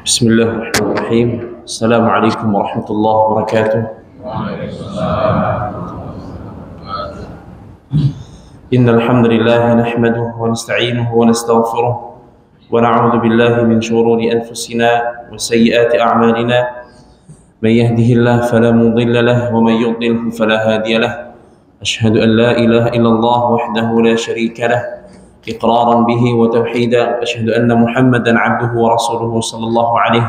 بسم الله الرحمن الرحيم. السلام عليكم ورحمة الله وبركاته. إن الحمد لله نحمده ونستعينه ونستغفره ونعوذ بالله من شرور أنفسنا وسيئات أعمالنا. من يهده الله فلا مضل له ومن يضلله فلا هادي له. أشهد أن لا إله إلا الله وحده لا شريك له إقرارا به وتوحيدا. أشهد أن محمدا عبده ورسوله صلى الله عليه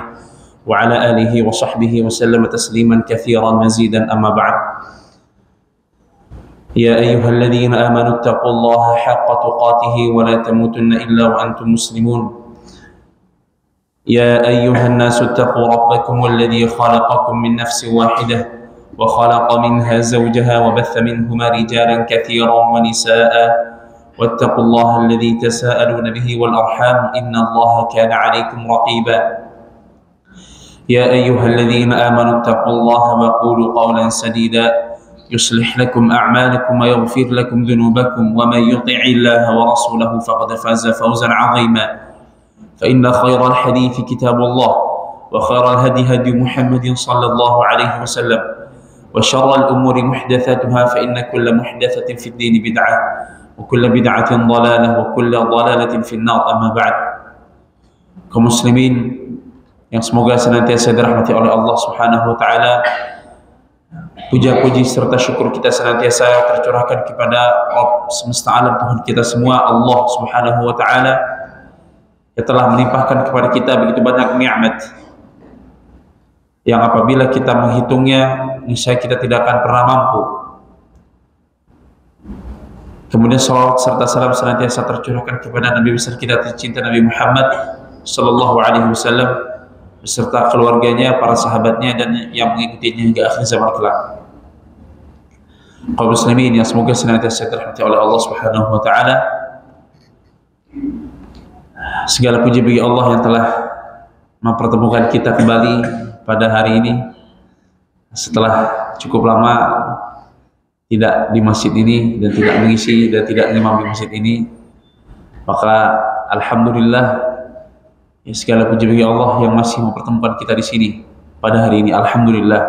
وعلى آله وصحبه وسلم تسليما كثيرا مزيدا. أما بعد، يا أيها الذين آمنوا اتقوا الله حق تقاته ولا تموتن إلا وأنتم مسلمون. يا أيها الناس اتقوا ربكم الذي خلقكم من نفس واحدة وخلق منها زوجها وبث منهما رجالا كثيرا ونساء واتقوا الله الذي تساءلون به والأرحام إن الله كان عليكم رقيبا. يا أيها الذين آمنوا اتقوا الله وقولوا قولا سديدا يصلح لكم أعمالكم ويغفر لكم ذنوبكم ومن يطع الله ورسوله فقد فاز فوزا عظيما. فإن خير الحديث كتاب الله وخير الهدي هدي محمد صلى الله عليه وسلم وشر الأمور محدثاتها فإن كل محدثة في الدين بدعة وكل بدعة ضلالة وكل ضلالة في النار. أما بعد. Kaum muslimin yang semoga senantiasa dirahmati oleh Allah Subhanahu wa taala, puja-puji serta syukur kita senantiasa tercurahkan kepada Rabb semesta alam, Tuhan kita semua, Allah Subhanahu wa taala, yang telah melimpahkan kepada kita begitu banyak nikmat yang apabila kita menghitungnya niscaya kita tidak akan pernah mampu. Kemudian salawat serta salam senantiasa tercurahkan kepada Nabi besar kita tercinta Nabi Muhammad sallallahu alaihi wasallam beserta keluarganya, para sahabatnya dan yang mengikutinya hingga akhir zaman kelak. Kaum muslimin yang semoga senantiasa dirahmati oleh Allah Subhanahu wa taala. Segala puji bagi Allah yang telah mempertemukan kita kembali pada hari ini setelah cukup lama tidak di masjid ini dan tidak mengisi dan tidak ngimam di masjid ini. Maka alhamdulillah, ya, segala puji bagi Allah yang masih mempertemukan kita di sini pada hari ini. Alhamdulillah.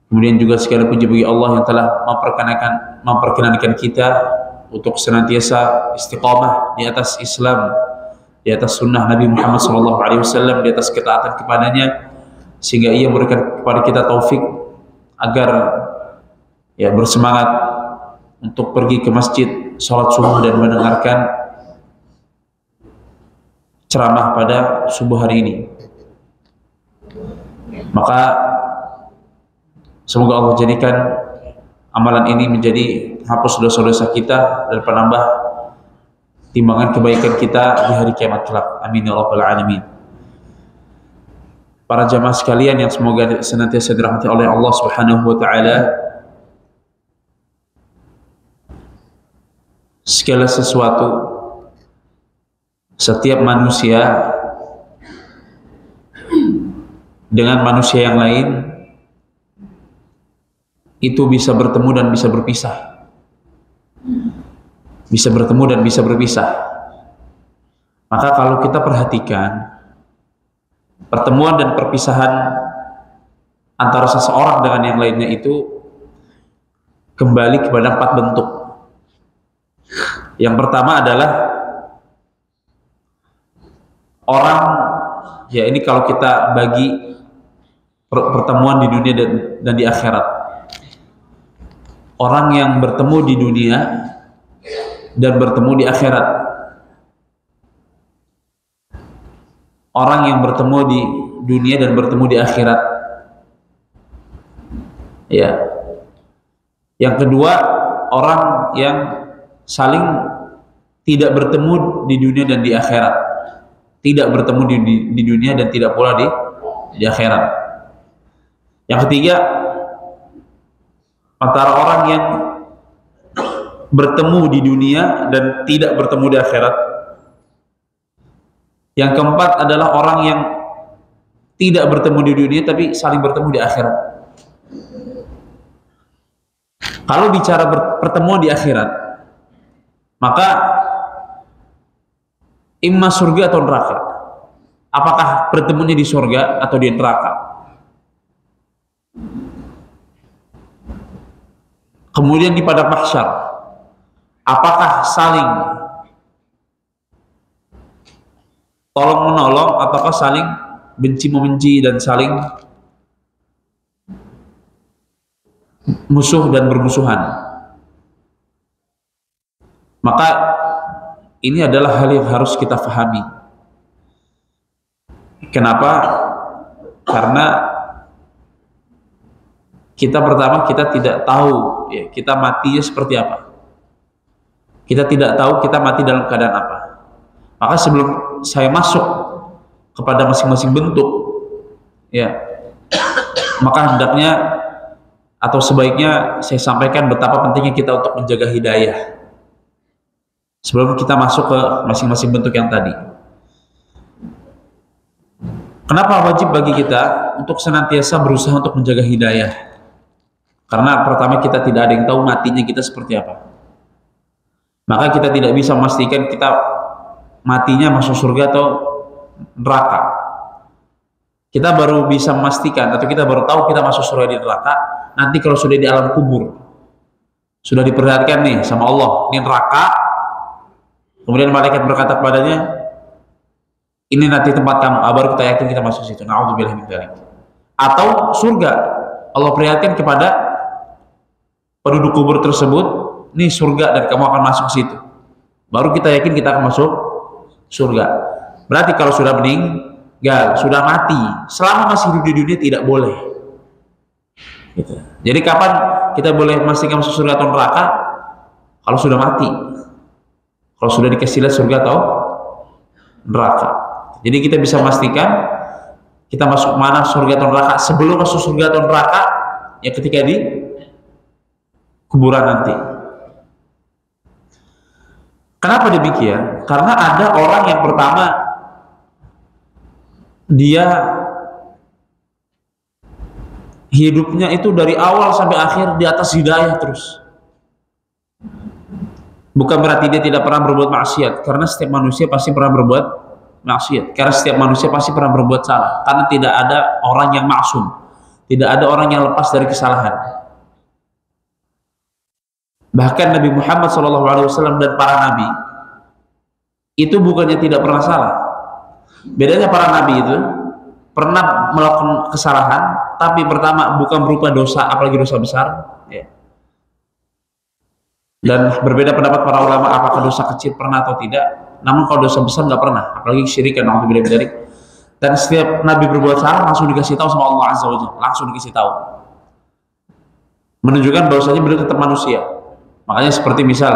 Kemudian juga segala puji bagi Allah yang telah memperkenankan kita untuk senantiasa istiqamah di atas Islam, di atas sunnah Nabi Muhammad SAW, di atas ketaatan kepadanya, sehingga Ia memberikan kepada kita taufik agar ya bersemangat untuk pergi ke masjid, sholat subuh dan mendengarkan ceramah pada subuh hari ini. Maka semoga Allah jadikan amalan ini menjadi hapus dosa-dosa kita dan penambah timbangan kebaikan kita di hari kiamat kelak. Amin ya rabbal alamin. Para jamaah sekalian yang semoga senantiasa dirahmati oleh Allah Subhanahu wa taala, segala sesuatu, setiap manusia dengan manusia yang lain itu bisa bertemu dan bisa berpisah, bisa bertemu dan bisa berpisah. Maka kalau kita perhatikan pertemuan dan perpisahan antara seseorang dengan yang lainnya itu kembali kepada 4 bentuk. Yang pertama adalah orang, ya ini kalau kita bagi pertemuan di dunia dan di akhirat. Orang yang bertemu di dunia dan bertemu di akhirat. Orang yang bertemu di dunia dan bertemu di akhirat. Ya. Yang kedua, orang yang saling tidak bertemu di dunia dan di akhirat. Tidak bertemu di dunia dan tidak pula di akhirat. Yang ketiga, antara orang yang bertemu di dunia dan tidak bertemu di akhirat. Yang keempat adalah orang yang tidak bertemu di dunia tapi saling bertemu di akhirat. Kalau bicara pertemuan di akhirat, maka imma surga atau neraka. Apakah pertemuannya di surga atau di neraka? Kemudian di padang mahsyar, apakah saling tolong menolong ataukah saling benci membenci dan saling musuh dan bermusuhan? Maka ini adalah hal yang harus kita pahami. Kenapa? Karena kita tidak tahu ya, kita matinya seperti apa. Kita tidak tahu kita mati dalam keadaan apa. Maka sebelum saya masuk kepada masing-masing bentuk, ya, maka hendaknya atau sebaiknya saya sampaikan betapa pentingnya kita untuk menjaga hidayah sebelum kita masuk ke masing-masing bentuk yang tadi. Kenapa wajib bagi kita untuk senantiasa berusaha untuk menjaga hidayah? Karena pertama kita tidak ada yang tahu matinya kita seperti apa. Maka kita tidak bisa memastikan kita matinya masuk surga atau neraka. Kita baru bisa memastikan atau kita baru tahu kita masuk surga di neraka nanti kalau sudah di alam kubur. Sudah diperlihatkan nih sama Allah, ini neraka. Kemudian malaikat berkata kepadanya, ini nanti tempat kamu. Baru kita yakin kita masuk situ. Na'udzubillah min dzalik. Atau surga, Allah perlihatkan kepada penduduk kubur tersebut, ini surga dan kamu akan masuk situ. Baru kita yakin kita akan masuk surga. Berarti kalau sudah meninggal, sudah mati, selama masih hidup di dunia tidak boleh. Gitu. Jadi kapan kita boleh memastikan masuk surga atau neraka? Kalau sudah mati. Kalau sudah dikasih lihat surga atau neraka. Jadi kita bisa memastikan kita masuk mana, surga atau neraka. Sebelum masuk surga atau neraka, ya ketika di kuburan nanti. Kenapa demikian? Karena ada orang yang pertama dia hidupnya itu dari awal sampai akhir di atas hidayah terus. Bukan berarti dia tidak pernah berbuat maksiat, karena setiap manusia pasti pernah berbuat maksiat. Karena setiap manusia pasti pernah berbuat salah. Karena tidak ada orang yang maksum, tidak ada orang yang lepas dari kesalahan. Bahkan Nabi Muhammad SAW dan para nabi itu bukannya tidak pernah salah. Bedanya para nabi itu pernah melakukan kesalahan, tapi pertama bukan berupa dosa, apalagi dosa besar. Ya. Dan berbeda pendapat para ulama apakah dosa kecil pernah atau tidak. Namun kalau dosa besar nggak pernah, apalagi syirikan. Dan setiap nabi berbuat salah langsung dikasih tahu sama Allah Azza wa Jalla, langsung dikasih tahu, menunjukkan bahwasanya beliau tetap manusia. Makanya seperti misal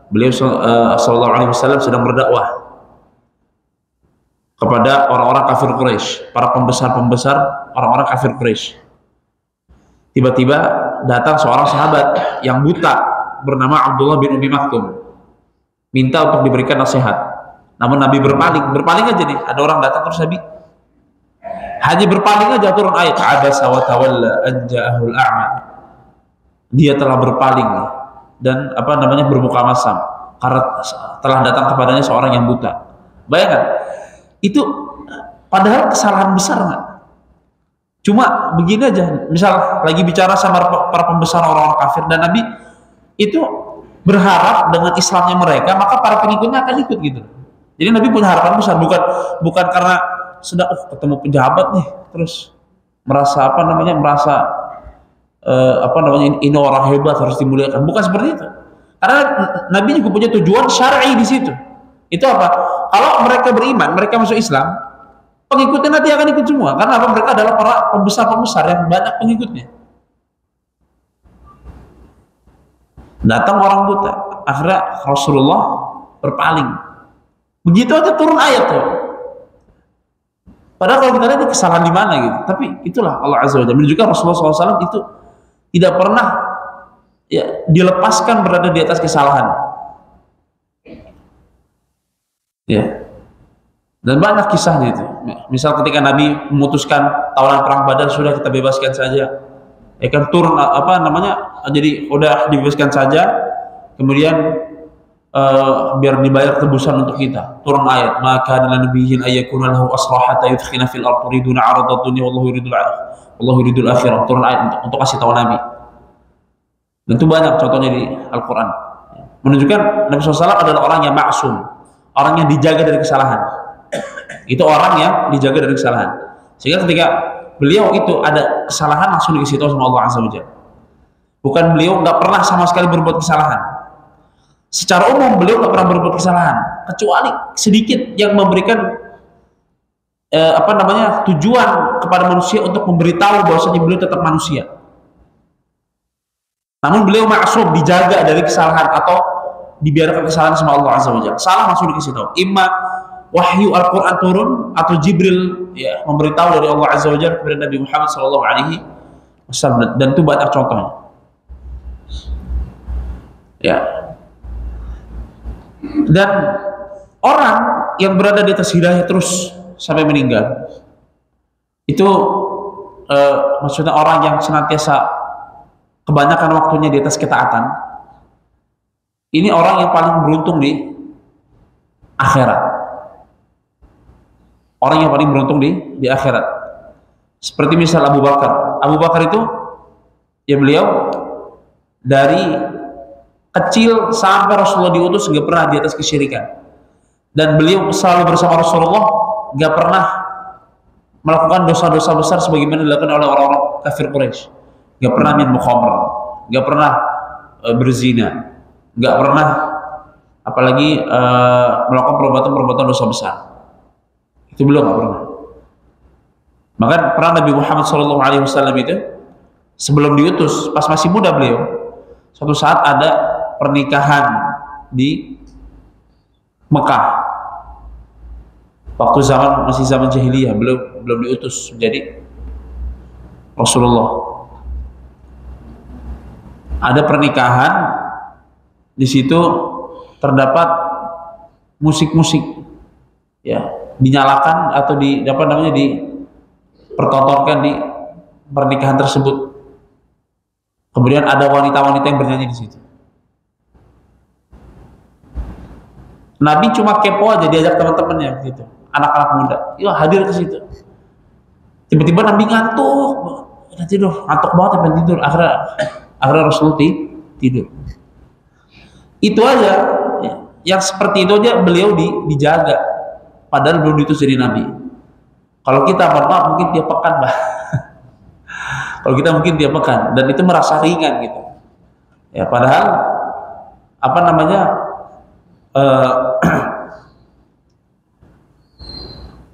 beliau sallallahu alaihi wasallam sedang berdakwah kepada orang-orang kafir Quraisy, para pembesar-pembesar orang-orang kafir Quraisy. Tiba-tiba datang seorang sahabat yang buta bernama Abdullah bin Umi Maktum, minta untuk diberikan nasihat. Namun Nabi berpaling aja nih. Ada orang datang terus Nabi hanya berpaling aja, turun ayat abasa wa tawalla an ja'ahul a'ma. Dia telah berpaling dan bermuka masam karena telah datang kepadanya seorang yang buta. Bayangkan, itu padahal kesalahan besar nggak? Cuma begini aja, misal lagi bicara sama para pembesar orang-orang kafir dan Nabi itu berharap dengan Islamnya mereka maka para pengikutnya akan ikut gitu. Jadi Nabi punya harapan besar, bukan karena sudah ketemu pejabat nih terus merasa ini orang hebat harus dimuliakan. Bukan seperti itu. Karena Nabi juga punya tujuan syar'i di situ. Itu apa? Kalau mereka beriman, mereka masuk Islam, pengikutnya nanti akan ikut semua. Karena apa? Mereka adalah para pembesar-pembesar yang banyak pengikutnya. Datang orang buta, akhirnya Rasulullah berpaling. Begitu aja turun ayat tuh. Padahal kalau kita lihat ini kesalahan di mana gitu. Tapi itulah Allah Azza wa Jalla menunjukkan Rasulullah SAW itu tidak pernah ya dilepaskan berada di atas kesalahan. Ya. Dan banyak kisahnya itu. Misal ketika Nabi memutuskan tawanan perang Badar, sudah kita bebaskan saja. Ya kan turun jadi udah dibebaskan saja. Kemudian biar dibayar tebusan untuk kita. Turun ayat, maka dalam nabiyyin ayyakuna lahu asra hatta yudkhina fil ardi yuriduna 'arada dunya wallahu yuridul akhirah. Turun ayat untuk kasih tahu Nabi. Dan itu banyak contohnya di Al-Quran. Menunjukkan Nabi SAW adalah orang yang maksum, orang yang dijaga dari kesalahan. Itu orang yang dijaga dari kesalahan. Sehingga ketika beliau itu ada kesalahan langsung dikasih tahu sama Allah Azza wa Jalla. Bukan beliau nggak pernah sama sekali berbuat kesalahan. Secara umum beliau nggak pernah berbuat kesalahan, kecuali sedikit yang memberikan tujuan kepada manusia untuk memberitahu bahwasanya beliau tetap manusia. Namun beliau maksum, dijaga dari kesalahan atau dibiarkan kesalahan sama Allah Azza wa Jalla. Salah langsung dikasih tahu. Imma wahyu Al-Quran turun atau Jibril memberitahu dari Allah Azza wa Jalla kepada Nabi Muhammad SAW. Dan itu banyak contohnya. Ya. Dan orang yang berada di atas hidayah terus sampai meninggal itu maksudnya orang yang senantiasa kebanyakan waktunya di atas ketaatan, ini orang yang paling beruntung di akhirat. Orang yang paling beruntung di akhirat. Seperti misal Abu Bakar. Abu Bakar itu ya beliau dari kecil sampai Rasulullah diutus nggak pernah di atas kesyirikan. Dan beliau selalu bersama Rasulullah, nggak pernah melakukan dosa-dosa besar sebagaimana dilakukan oleh orang-orang kafir Quraisy. Nggak pernah minum khamr, nggak pernah berzina, nggak pernah apalagi melakukan perbuatan-perbuatan dosa besar. Itu beliau nggak pernah. Maka pernah Nabi Muhammad SAW itu sebelum diutus, pas masih muda beliau, suatu saat ada pernikahan di Mekah. Waktu masih zaman jahiliyah, belum diutus menjadi Rasulullah. Ada pernikahan, di situ terdapat musik-musik, ya, dinyalakan atau dipertontonkan di pernikahan tersebut. Kemudian ada wanita-wanita yang bernyanyi di situ. Nabi cuma kepo aja, diajak teman-temannya gitu, anak-anak muda, yuk hadir ke situ. Tiba-tiba Nabi ngantuk banget, pengen tidur. Akhirnya Rasulullah tidur. Itu aja, yang seperti itu aja beliau dijaga, padahal belum diutus jadi Nabi. Kalau kita mungkin tiap pekan lah. Kalau kita mungkin tiap pekan, dan itu merasa ringan gitu. Ya padahal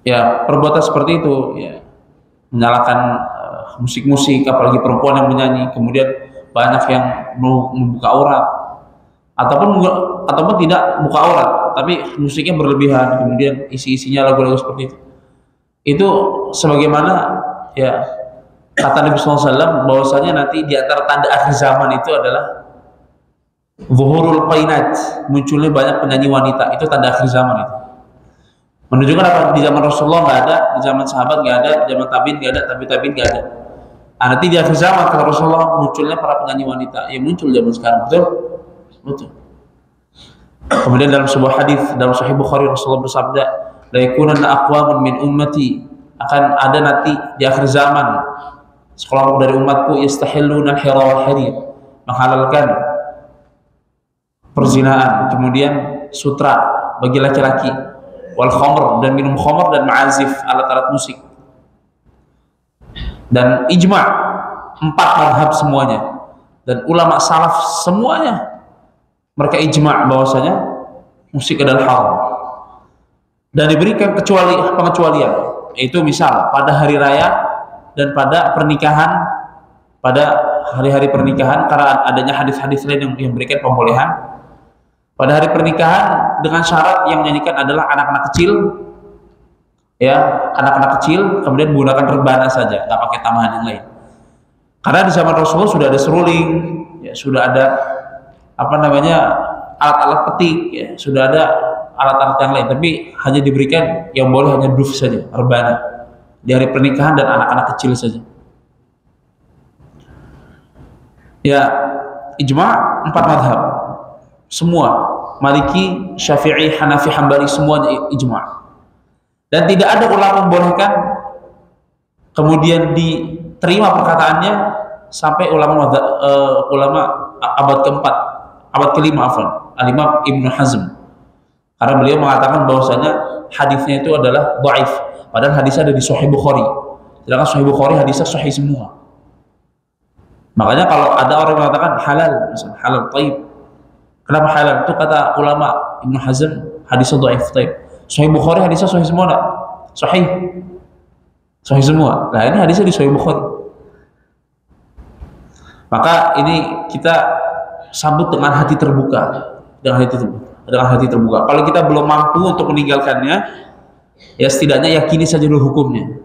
ya perbuatan seperti itu, ya menyalakan musik-musik, apalagi perempuan yang menyanyi, kemudian banyak yang mau membuka aurat ataupun tidak buka aurat tapi musiknya berlebihan, kemudian isi-isinya lagu-lagu seperti itu sebagaimana ya kata Nabi SAW bahwasanya nanti di antara tanda akhir zaman itu adalah zuhurul qainat, munculnya banyak penyanyi wanita. Itu tanda akhir zaman itu, menunjukkan apa? Di zaman Rasulullah nggak ada, di zaman sahabat nggak ada, di zaman tabi'in nggak ada, tabi'in nggak ada. Nanti di akhir zaman kata Rasulullah munculnya para penyanyi wanita yang muncul zaman sekarang. Betul. Kemudian dalam sebuah hadis dalam Sahih Bukhari, Rasulullah bersabda, la yakunanna aqwamun min ummati, akan ada nanti di akhir zaman sekelompok dari umatku yastahilluna al-hira wal harir, menghalalkan perzinaan, kemudian sutra bagi laki-laki, wal khamr, dan minum khamr, dan ma'azif, alat-alat musik. Dan ijma' 4 mazhab semuanya, dan ulama salaf semuanya mereka ijma' bahwasanya musik adalah haram. Dan diberikan pengecualian, yaitu misal pada hari raya dan pada pernikahan, pada hari-hari pernikahan, karena adanya hadis-hadis lain yang memberikan pembolehan. Pada hari pernikahan dengan syarat yang menyanyikan adalah anak-anak kecil, ya, anak-anak kecil, kemudian menggunakan rebana saja, nggak pakai tambahan yang lain. Karena di zaman Rasulullah sudah ada seruling, ya, sudah ada alat-alat petik, ya, sudah ada alat-alat yang lain, tapi hanya diberikan yang boleh hanya duf saja, rebana di hari pernikahan dan anak-anak kecil saja. Ya, ijma' 4 mazhab semua Maliki, Syafi'i, Hanafi, Hambali semuanya ijma'. Dan tidak ada ulama membolehkan kemudian diterima perkataannya sampai ulama abad keempat, abad kelima Al-Imam Ibnu Hazm. Karena beliau mengatakan bahwasanya hadisnya itu adalah dhaif, padahal hadisnya ada di Sahih Bukhari. Sedangkan Sahih Bukhari hadisnya sahih semua. Makanya kalau ada orang yang mengatakan halal, misalnya halal thayyib. Kenapa halal? Itu kata ulama Ibnu Hazm, hadisnya dhaif thayyib. Sahih Bukhari hadisnya sahih semua enggak? Sahih. Sahih semua. Nah, ini hadisnya di Sahih Bukhari. Maka ini kita sambut dengan hati terbuka, dengan hati terbuka. Kalau kita belum mampu untuk meninggalkannya, ya setidaknya yakini saja dulu hukumnya.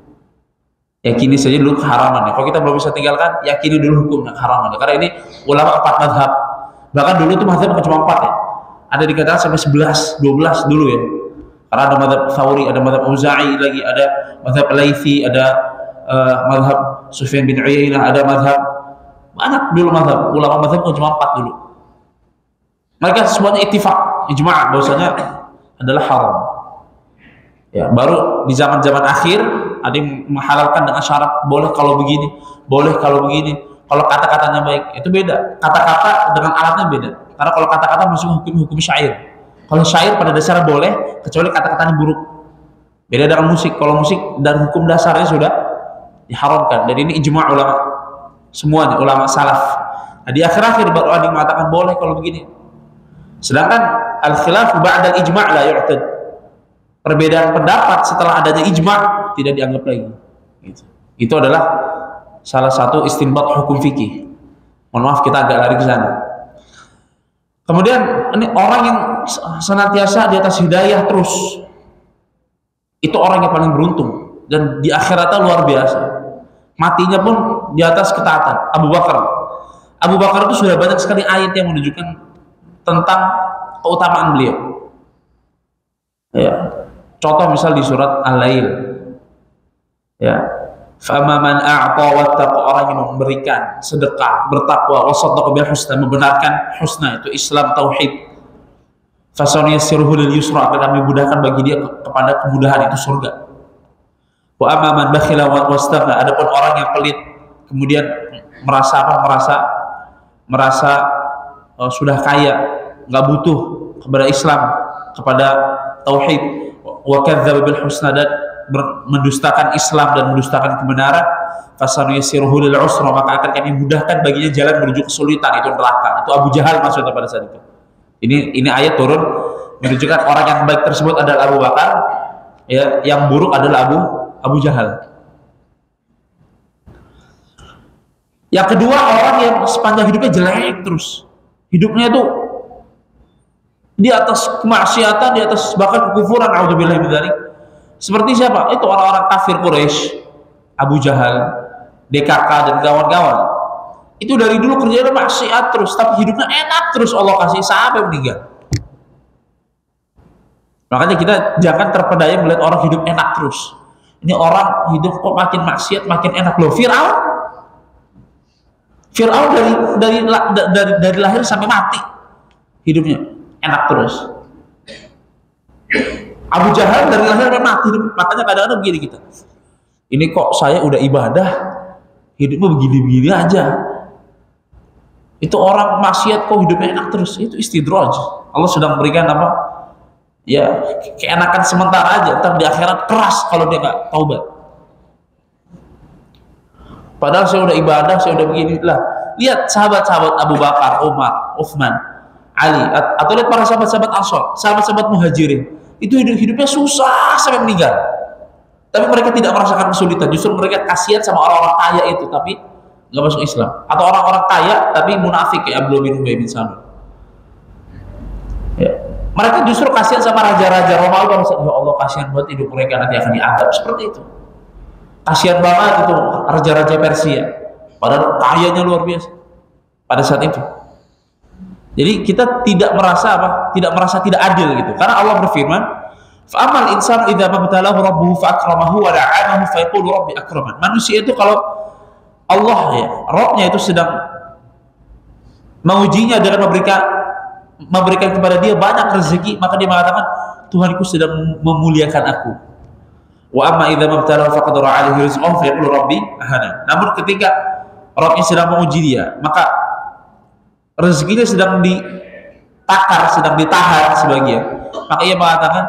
Yakini saja dulu keharamannya. Kalau kita belum bisa tinggalkan, yakini dulu hukumnya, keharamannya. Karena ini ulama 4 madhab. Bahkan dulu itu madhab bukan cuma 4 ya. Ada dikatakan sampai 11, 12 dulu ya. Karena ada madhab Thawri, ada madhab Auza'i lagi, ada madhab Laythi, ada madhab Sufyan bin Uyainah, ada madhab banyak dulu madhab. Ulama madhab bukan cuma 4 dulu. Mereka semuanya ittifaq, ijma' bahwasanya adalah haram. Ya, baru di zaman-zaman akhir ada yang menghalalkan dengan syarat boleh kalau begini, boleh kalau begini, kalau kata-katanya baik. Itu beda. Kata-kata dengan alatnya beda. Karena kalau kata-kata masuk hukum syair. Kalau syair pada dasarnya boleh, kecuali kata-katanya buruk. Beda dengan musik. Kalau musik dan hukum dasarnya sudah diharamkan. Dan ini ijma' ulama semuanya, ulama salaf. Nah, di akhir-akhir baru ada yang mengatakan boleh kalau begini. Sedangkan al-khilaf ba'da al-ijma' la yu'tad. Perbedaan pendapat setelah adanya ijma' tidak dianggap lagi. Itu adalah salah satu istinbat hukum fikih. Mohon maaf kita agak lari ke sana. Kemudian ini orang yang senantiasa di atas hidayah terus. Itu orang yang paling beruntung dan di akhiratnya luar biasa. Matinya pun di atas ketaatan. Abu Bakar itu sudah banyak sekali ayat yang menunjukkan tentang keutamaan beliau. Ya. Contoh misal di surat Al-Lail. Ya. Fama man a'ta wattaqa, orang yang memberikan sedekah, bertakwa, wasaddaqa bil husna, membenarkan husna itu Islam tauhid. Fasanuyassiruhu lil yusra, akan kami mudahkan bagi dia kepada kemudahan itu surga. Wa amma man bakhila wastaghna, adapun orang yang pelit kemudian merasa sudah kaya, nggak butuh kepada Islam, kepada tauhid, wa kadzdzaba bil husna, dan mendustakan Islam dan mendustakan kebenaran, fasanuyassiruhu lil usra, maka akan kami mudahkan baginya jalan menuju kesulitan, itu neraka. Itu Abu Jahal maksudnya pada saat itu. Ini ayat turun menunjukkan orang yang baik tersebut adalah Abu Bakar, ya, yang buruk adalah Abu Jahal. Yang kedua, orang yang sepanjang hidupnya jelek terus. Hidupnya itu di atas kemaksiatan, di atas bahkan kekufuran, a'udzubillahi min dzalik. Seperti siapa? Itu orang-orang kafir Quraisy, Abu Jahal, DKK dan kawan-kawan. Itu dari dulu kerjanya maksiat terus, tapi hidupnya enak terus, Allah kasih sampai meninggal. Makanya kita jangan terpedaya melihat orang hidup enak terus. Ini orang hidup kok makin maksiat makin enak. Loh, Fir'aun dari lahir sampai mati hidupnya enak terus. Abu Jahal dari lahir sampai mati. Makanya kadang-kadang begini kita, ini kok saya udah ibadah hidupnya begini-begini aja. Itu orang maksiat kok hidupnya enak terus. Itu istidraj. Allah sedang memberikan apa? Ya, keenakan sementara aja. Ntar di akhirat keras kalau dia nggak taubat. Padahal saya udah ibadah, saya udah begini lah. Lihat sahabat-sahabat Abu Bakar, Umar, Uthman, Ali, atau lihat para sahabat-sahabat Ansor, sahabat-sahabat Muhajirin. Itu hidupnya susah sampai meninggal. Tapi mereka tidak merasakan kesulitan. Justru mereka kasihan sama orang-orang kaya itu, tapi nggak masuk Islam. Atau orang-orang kaya tapi munafik kayak Abdullah bin Ubay bin Salul. Ya. Mereka justru kasihan sama raja-raja Romawi. Ya Allah, kasihan buat hidup mereka, nanti akan diadab seperti itu. Kasihan banget itu raja-raja Persia. Padahal kayanya luar biasa pada saat itu. Jadi kita tidak merasa tidak adil gitu. Karena Allah berfirman, "Fa'amal insanu idza mabtalahu rabbuhu fa'akramahu wa na'amahu fa yaqulu rabbi akraman." Manusia itu kalau Allah, ya, Rabbnya itu sedang mengujinya dengan memberikan memberikan kepada dia banyak rezeki, maka dia mengatakan Tuhanku sedang memuliakan aku. Wa amma idza mabtalahu faqadara 'alaihi rizqahu fa yaqulu rabbi ahana. Namun ketika Rabbnya sedang menguji dia, maka rezekinya sedang ditakar, sedang ditahan sebagian, maka ia mengatakan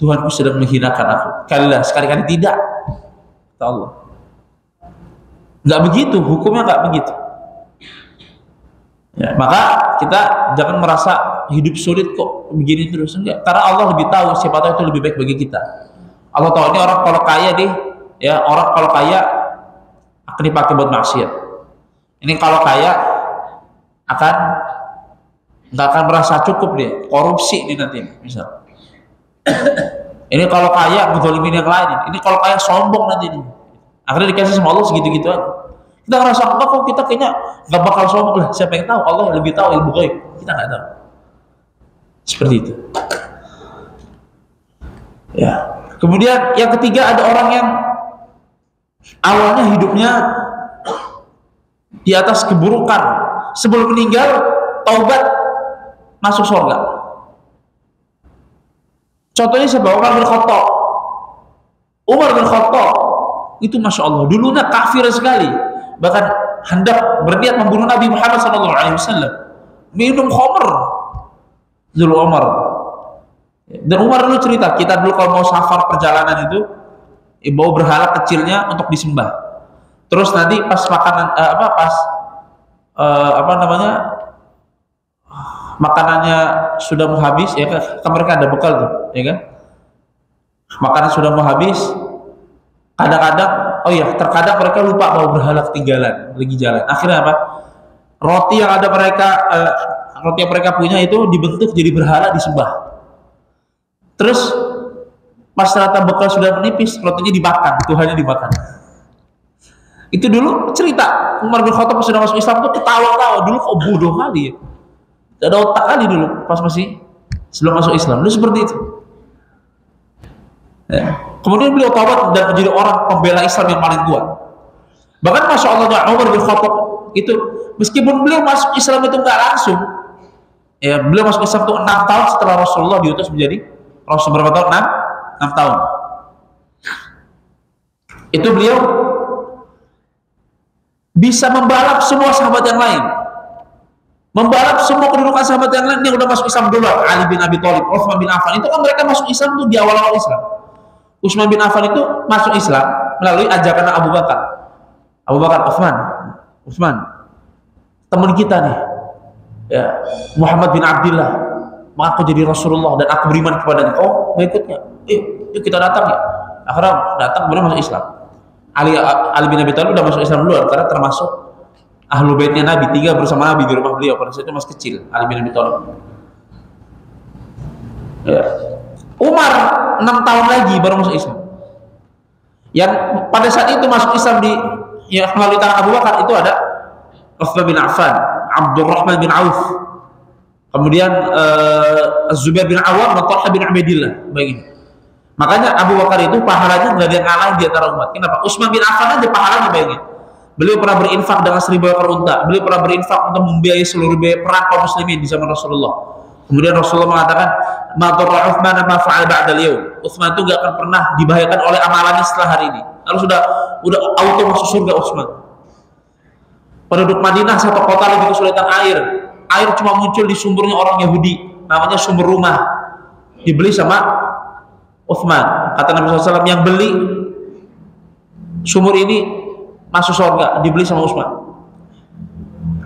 Tuhanku sedang menghinakan aku. Kalla, sekali-kali tidak. Kata Allah. Enggak begitu, hukumnya enggak begitu. Ya, maka kita jangan merasa hidup sulit kok begini terus, enggak. Karena Allah lebih tahu, siapa tahu itu lebih baik bagi kita. Allah tahu ini orang kalau kaya deh, ya orang kalau kaya akan dipakai buat maksiat. Ini kalau kaya nggak akan merasa cukup dia, korupsi nih nanti misal. Ini kalau kaya ngezalimin yang lain. Ini kalau kaya sombong nanti nih. Akhirnya dikasih sama Allah segitu-gitu aja. Kita ngerasa enggak kok, kita kayaknya nggak bakal sombong lah. Siapa yang tahu? Allah yang lebih tahu ilmu gaib. Kita nggak tahu. Seperti itu. Ya. Kemudian yang ketiga ada orang yang awalnya hidupnya di atas keburukan, sebelum meninggal taubat masuk surga. Contohnya siapa? Umar bin Khattab. Umar bin Khattab itu masya Allah dulunya kafir sekali, bahkan hendak berniat membunuh Nabi Muhammad SAW, minum khamr dulu Umar. Dan Umar dulu cerita, kita dulu kalau mau safar perjalanan itu bawa berhala kecilnya untuk disembah. Terus nanti pas makanan makanannya sudah mau habis, ya kan mereka ada bekal tuh, ya kan? Makanan sudah mau habis, kadang-kadang, terkadang mereka lupa bawa berhala ketinggalan, lagi jalan. Akhirnya apa? Roti yang mereka punya itu dibentuk jadi berhala disembah. Terus pas ternyata bekal sudah menipis, rotinya dimakan, Tuhannya dimakan. Itu dulu cerita Umar bin Khattab sudah masuk Islam tuh ketawa-tawa, dulu kok bodoh kali ya, gak ada otak kali dulu pas masih sebelum masuk Islam, dulu seperti itu ya. Kemudian beliau taubat dan menjadi orang pembela Islam yang paling kuat. Bahkan masya Allah Umar bin Khattab itu meskipun beliau masuk Islam itu nggak langsung ya, beliau masuk Islam itu 6 tahun setelah Rasulullah diutus menjadi Rasul. Berapa tahun? 6 tahun. Itu beliau bisa membalap semua sahabat yang lain, membalap semua kedudukan sahabat yang lain yang udah masuk Islam dulu. Ali bin Abi Thalib, Utsman bin Affan, itu kan mereka masuk Islam tuh di awal-awal Islam. Utsman bin Affan itu masuk Islam melalui ajakan Abu Bakar. Abu Bakar, Utsman, teman kita nih, ya, Muhammad bin Abdullah mengaku jadi Rasulullah dan aku beriman kepadanya. Oh, mengikutnya. Yuk kita datang ya. Akhirnya datang, beliau masuk Islam. Ali bin Abi Thalib udah masuk Islam dulu karena termasuk ahlu baitnya Nabi, tinggal bersama Nabi di rumah beliau pada saat itu masih kecil. Ali bin Abi Thalib. Ya. Umar 6 tahun lagi baru masuk Islam. Yang pada saat itu masuk Islam melalui tangan Abu Bakar itu ada Utsman bin Affan, Abdurrahman bin Auf, kemudian Zubair bin Awam, dan Talha bin Ubaidillah. Begini. Makanya Abu Bakar itu pahalanya nggak ada yang ngalahin di antara umat. Kenapa? Utsman bin Affan aja pahalanya bayangin. Beliau pernah berinfak dengan 1000 ekor unta. Beliau pernah berinfak untuk membiayai seluruh biaya perang kaum muslimin di zaman Rasulullah. Kemudian Rasulullah mengatakan, "Ma darra Utsman ma fa'ala ba'da al-yaum." Utsman itu nggak akan pernah dibahayakan oleh amalannya setelah hari ini. Lalu sudah auto masuk surga Utsman. Penduduk Madinah satu kota lagi kesulitan air. Air cuma muncul di sumbernya orang Yahudi, namanya sumber rumah. Dibeli sama Utsman. Kata Nabi SAW, yang beli sumur ini masuk surga, dibeli sama Utsman.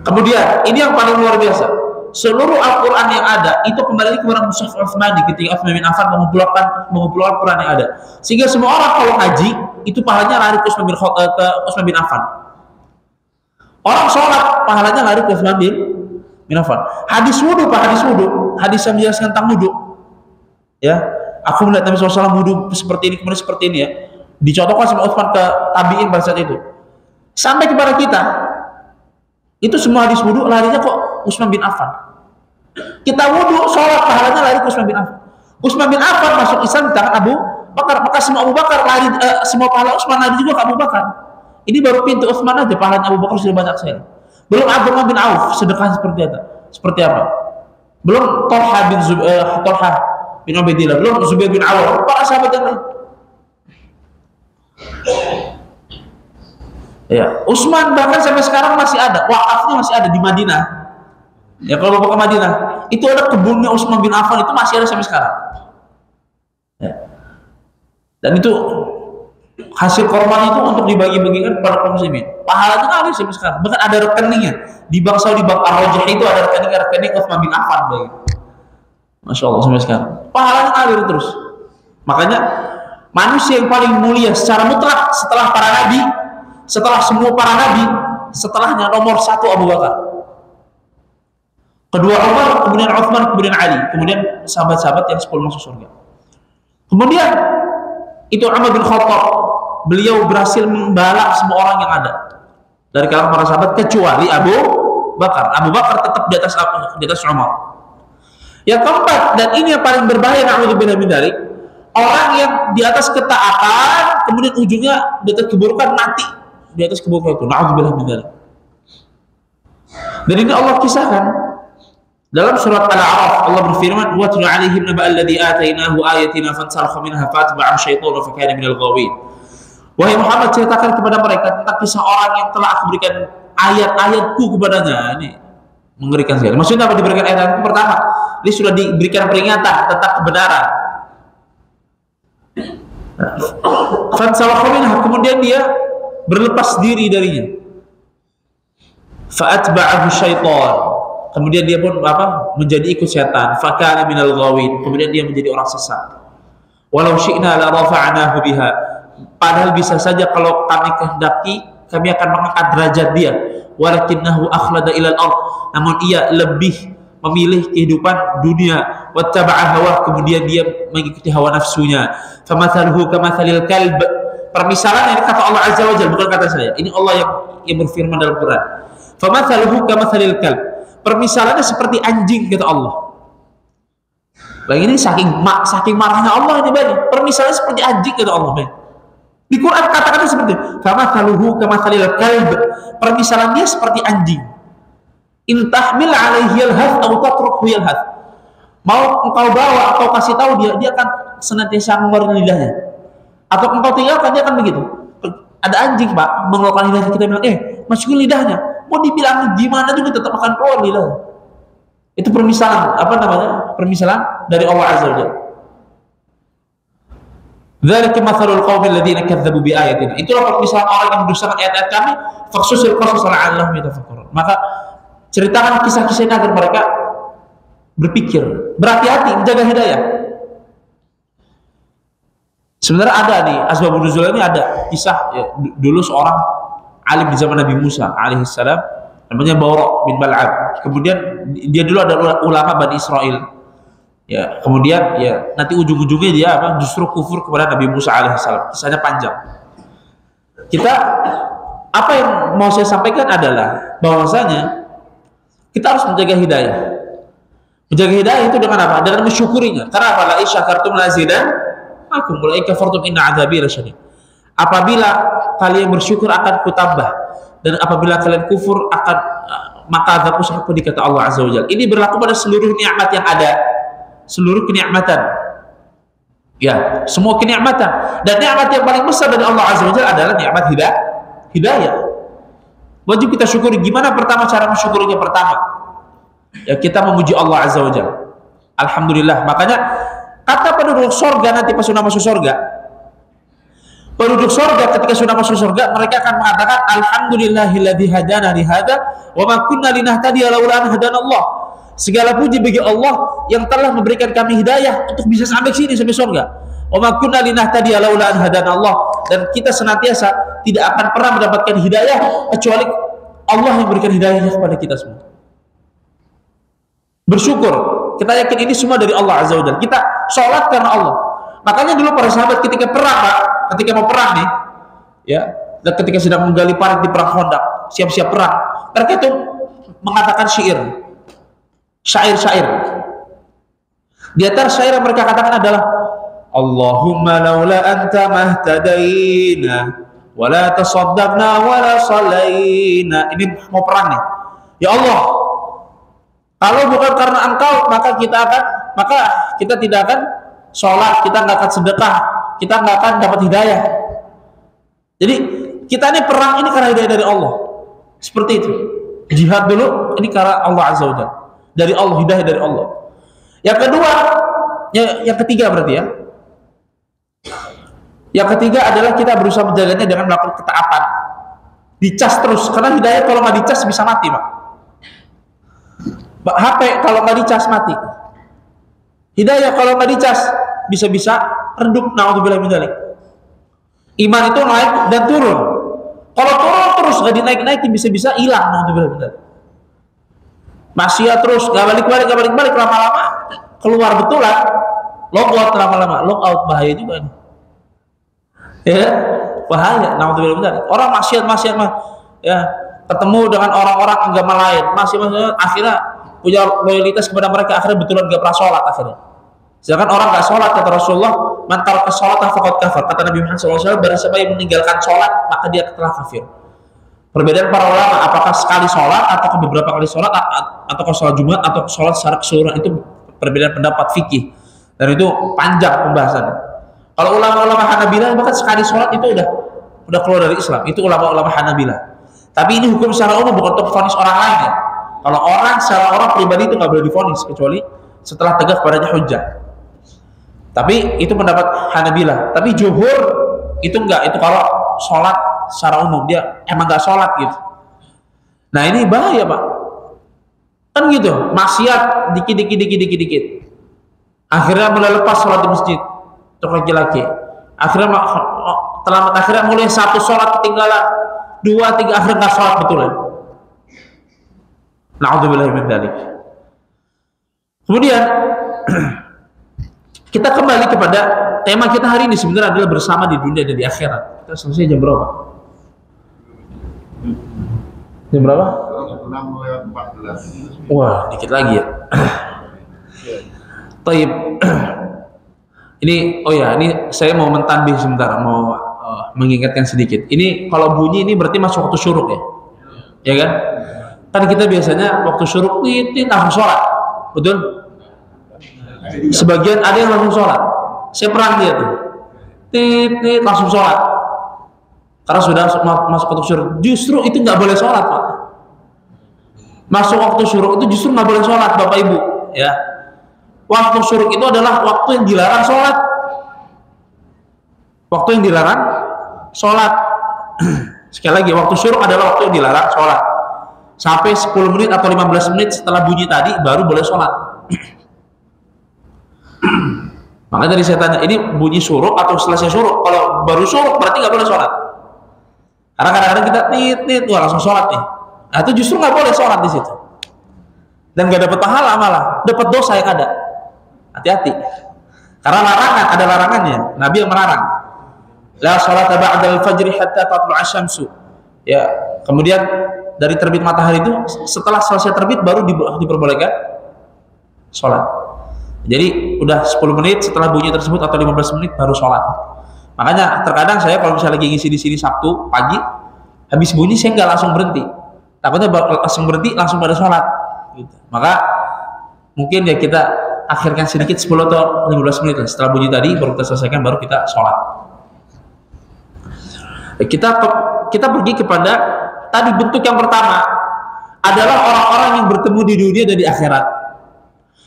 Kemudian ini yang paling luar biasa, seluruh Al-Quran yang ada itu kembali kepada Mushaf Utsmani ketika Utsman bin Affan mengumpulkan Al-Quran yang ada, sehingga semua orang kalau ngaji itu pahalanya lari ke Utsman bin Affan. Orang sholat pahalanya lari ke Utsman bin Affan. Hadis wudhu, hadis yang menjelaskan tentang wudhu, ya, aku melihat Nabi SAW wudhu seperti ini, kemudian seperti ini, ya, dicontohkan sama Utsman ke tabi'in pada saat itu. Sampai kepada kita, itu semua hadis wudhu larinya kok Utsman bin Affan. Kita wudhu, sholat, pahalanya lari ke Utsman bin Affan. Utsman bin Affan masuk Islam di tangan Abu Bakar, maka semua Abu Bakar lari, semua pahala Utsman lari juga ke Abu Bakar. Ini baru pintu Utsman aja, pahalanya Abu Bakar sudah banyak sekali. Belum Abdurrahman bin Auf sedekah seperti apa? belum Talha bin Ubaidillah, belum Zubair bin Awam, para sahabat yang lain. Ya, Utsman bahkan sampai sekarang masih ada, wakafnya masih ada di Madinah. Ya, kalau bapak ke Madinah, itu ada kebunnya Utsman bin Affan, itu masih ada sampai sekarang. Ya. Dan itu hasil korban itu untuk dibagi-bagikan kepada kaum muslimin. Pahalanya kan ada sampai sekarang. Bahkan ada rekeningnya di bank Saudi, bank Ar-Rajih itu ada rekening Utsman bin Affan bagi. Masya Allah sampai sekarang. Pahalanya ngalir terus. Makanya manusia yang paling mulia secara mutlak setelah para nabi, setelah semua para nabi, setelahnya nomor 1 Abu Bakar, kedua Umar, kemudian Utsman, kemudian Ali, kemudian sahabat-sahabat yang 10 masuk surga. Kemudian itu Umar bin Khattab, beliau berhasil membalap semua orang yang ada dari kalangan para sahabat kecuali Abu Bakar. Abu Bakar tetap di atas Umar. Yang keempat, dan ini yang paling berbahaya, na'udzubillah min dzalik, orang yang di atas ketaatan kemudian ujungnya di atas keburukan, mati di atas keburukan itu, na'udzubillah min dzalik. Dan ini Allah kisahkan dalam surat Al-A'raf. Allah berfirman, "Wa atlu 'alaihim naba alladzi atainahu ayatina fansalakha minha fatba'ahu syaitanu fa kana minal ghawin." Wahai Muhammad, ceritakan kepada mereka tentang kisah orang yang telah aku berikan ayat-ayatku kepadanya. Ini mengerikan sekali. Maksudnya apa diberikan ayat-ayatku? Pertama, ini sudah diberikan peringatan tentang kebenaran. Fansalakha minha, kemudian dia berlepas diri darinya. Fa'atba'ahu syaitan, kemudian dia pun menjadi ikut setan. Fakana minal ghawin, kemudian dia menjadi orang sesat. Walau syi'na la rafa'nahu biha, padahal bisa saja kalau kami kehendaki kami akan mengangkat derajat dia. Walakinnahu akhlada ilal ardh, namun ia lebih memilih kehidupan dunia. Wattaba'a hawa, kemudian dia mengikuti hawa nafsunya. Famathaluhu kamathalil kalb, permisalan ini kata Allah Azza wa Jalla, bukan kata saya. Ini Allah yang berfirman dalam Quran. Famathaluhu kamathalil kalb, permisalannya seperti anjing, kata Allah. Lagi ini saking marahnya Allah ini banyak. Permisalannya seperti anjing, kata Allah. Di Quran kata-kata seperti itu. Famathaluhu kamathalil kalb, permisalan dia seperti anjing. In tahmil 'alaihi yalhath aw tatrukhu yalhath, mau engkau bawa atau kasih tahu dia akan senantiasa mengeluarkan lidahnya, atau engkau tinggalkan dia akan begitu. Ada anjing Pak mengeluarkan lidahnya, kita bilang masukin lidahnya, mau dibilang gimana juga tetap akan keluar lidahnya. Itu permisalan, permisalan dari Allah Azza wa Jalla. Dzalika mathalul qaumil ladzina kadzdzabu bi ayatina, itulah permisalan orang yang mendustakan ayat-ayat kami. Faqsusil qasas la'allahum yatafakkarun, maka ceritakan kisah-kisah ini agar mereka berpikir, berhati-hati, menjaga hidayah. Sebenarnya ada nih asbabun nuzul ini, ada kisah ya, dulu seorang alim di zaman Nabi Musa alaihissalam, namanya Bawra bin Bal'am. Kemudian dia dulu ada ulama Bani Israel. Ya, kemudian ya nanti ujung-ujungnya dia justru kufur kepada Nabi Musa alaihissalam. Kisahnya panjang. Apa yang mau saya sampaikan adalah bahwasanya kita harus menjaga hidayah. Menjaga hidayah itu dengan apa? Dengan mensyukurinya. Karena apa? La isyakartum lazidannakum wa la kafartum inna adzabi lasyadid. Apabila kalian bersyukur akan kutambah, dan apabila kalian kufur akan maka azabku sangat pedih, kata Allah Azza wa Jalla. Ini berlaku pada seluruh nikmat yang ada, seluruh kenikmatan. Ya, semua kenikmatan. Dan nikmat yang paling besar dari Allah Azza wa Jalla adalah nikmat hidayah. Wajib kita syukuri. Gimana pertama cara mensyukurinya? Pertama, ya kita memuji Allah Azza wa Jalla. Alhamdulillah. Makanya kata penduduk surga nanti pas sudah masuk surga, penduduk surga ketika sudah masuk surga, mereka akan mengatakan alhamdulillahilladzi hadana li hadza wa ma kunna linahtadiya laula an hadanallah. Segala puji bagi Allah yang telah memberikan kami hidayah untuk bisa sampai sini, sampai surga. Wa ma kunna linahtadiya laula an hadanallah, dan kita senantiasa tidak akan pernah mendapatkan hidayah kecuali Allah yang memberikan hidayahnya kepada kita semua. Bersyukur, kita yakin ini semua dari Allah Azza wa Jalla. Kita sholat karena Allah. Makanya dulu para sahabat ketika perang, Pak, ketika mau perang nih, ya, dan ketika sedang menggali parit di perang Khandaq, siap-siap perang, mereka itu mengatakan syair. Di antara syair yang mereka katakan adalah Allahumma laula anta mahtadaina wala tasaddaqna wala sallaina. Ini mau perang nih. Ya Allah, Kalau bukan karena engkau, maka kita tidak akan sholat, kita nggak akan sedekah, kita nggak akan dapat hidayah. Jadi kita ini perang ini karena hidayah dari Allah. Seperti itu. Jihad dulu ini karena Allah Azza wa Jalla. Dari Allah, hidayah dari Allah. Yang kedua, yang ketiga berarti ya. Yang ketiga adalah kita berusaha menjaganya dengan melakukan ketaatan. Dicas terus, karena hidayah kalau nggak dicas bisa mati, Pak. HP kalau nggak dicas mati. Hidayah kalau nggak dicas bisa-bisa redup. Naudzubillah min dzalik. Iman itu naik dan turun. Kalau turun terus nggak dinaik-naikin bisa-bisa hilang. Naudzubillah min dzalik. Maksiat terus nggak balik-balik lama-lama keluar betulan. Logout lama-lama, logout bahaya juga nih. Ya, bahaya. Naudzubillah min dzalik. Orang maksiat ya ketemu dengan orang-orang agama lain, masih akhirnya punya loyalitas kepada mereka, akhirnya betulan gak pernah sholat akhirnya. Sedangkan orang gak sholat, kata Rasulullah, man taraka sholat faqad kafar. Kata Nabi Muhammad SAW, barang siapa yang meninggalkan sholat maka dia telah kafir. Perbedaan para ulama, apakah sekali sholat atau beberapa kali sholat, atau sholat Jumat atau sholat secara keseluruhan, itu perbedaan pendapat fikih dan itu panjang pembahasannya. Kalau ulama-ulama Hanabilah bahkan sekali sholat itu udah keluar dari Islam. Itu ulama-ulama Hanabilah. Tapi ini hukum secara umum, bukan untuk vonis orang lain ya. Kalau secara orang pribadi itu nggak boleh divonis kecuali setelah tegak padanya hujjah. Tapi itu pendapat Hanabilah. Tapi jumhur itu enggak. Itu kalau sholat secara umum dia emang nggak sholat gitu. Nah ini bahaya, Pak. Kan gitu, maksiat dikit. Akhirnya mulai lepas sholat di masjid untuk laki-laki. Akhirnya mulai satu sholat ketinggalan, 2, 3 akhirnya nggak sholat betulan. Na'udzubillah min dzalik. Kemudian kita kembali kepada tema kita hari ini sebenarnya adalah bersama di dunia dan di akhirat. Kita selesai jam berapa? Jam berapa? 6:14. Wah, dikit lagi ya. Taib. Ini saya mau mentanbih sebentar, mau mengingatkan sedikit. Ini kalau bunyi ini berarti masuk waktu syuruk ya. Ya kan? Kan kita biasanya waktu syuruk langsung sholat, betul? Sebagian ada yang langsung sholat. Saya pernah lihat tuh, langsung sholat, karena sudah masuk waktu syuruk. Justru itu nggak boleh sholat, Pak. Masuk waktu syuruk itu justru nggak boleh sholat, Bapak Ibu. Ya, waktu syuruk itu adalah waktu yang dilarang sholat. Waktu yang dilarang sholat. Sekali lagi, waktu syuruk adalah waktu yang dilarang sholat. Sampai 10 menit atau 15 menit setelah bunyi tadi baru boleh sholat. Makanya tadi saya tanya, ini bunyi syuruk atau selesai syuruk? Kalau baru syuruk berarti nggak boleh sholat. Karena kadang-kadang kita langsung sholat nih. Nah itu justru nggak boleh sholat di situ. Dan nggak dapat pahala, malah dapat dosa yang ada. Hati-hati. Karena larangan, ada larangannya. Nabi yang melarang. La sholata ba'dal fajri hatta tatlu'a syamsu. Ya, kemudian dari terbit matahari itu setelah selesai terbit baru diperbolehkan sholat. Jadi udah 10 menit setelah bunyi tersebut atau 15 menit baru sholat. Makanya terkadang saya kalau misalnya lagi ngisi di sini Sabtu pagi, habis bunyi saya nggak langsung berhenti. Takutnya langsung berhenti langsung pada sholat. Gitu. Maka mungkin ya kita akhirkan sedikit 10 atau 15 menit lah. Setelah bunyi tadi baru kita selesaikan baru kita sholat. Kita pergi kepada tadi bentuk yang pertama adalah orang-orang yang bertemu di dunia dan di akhirat.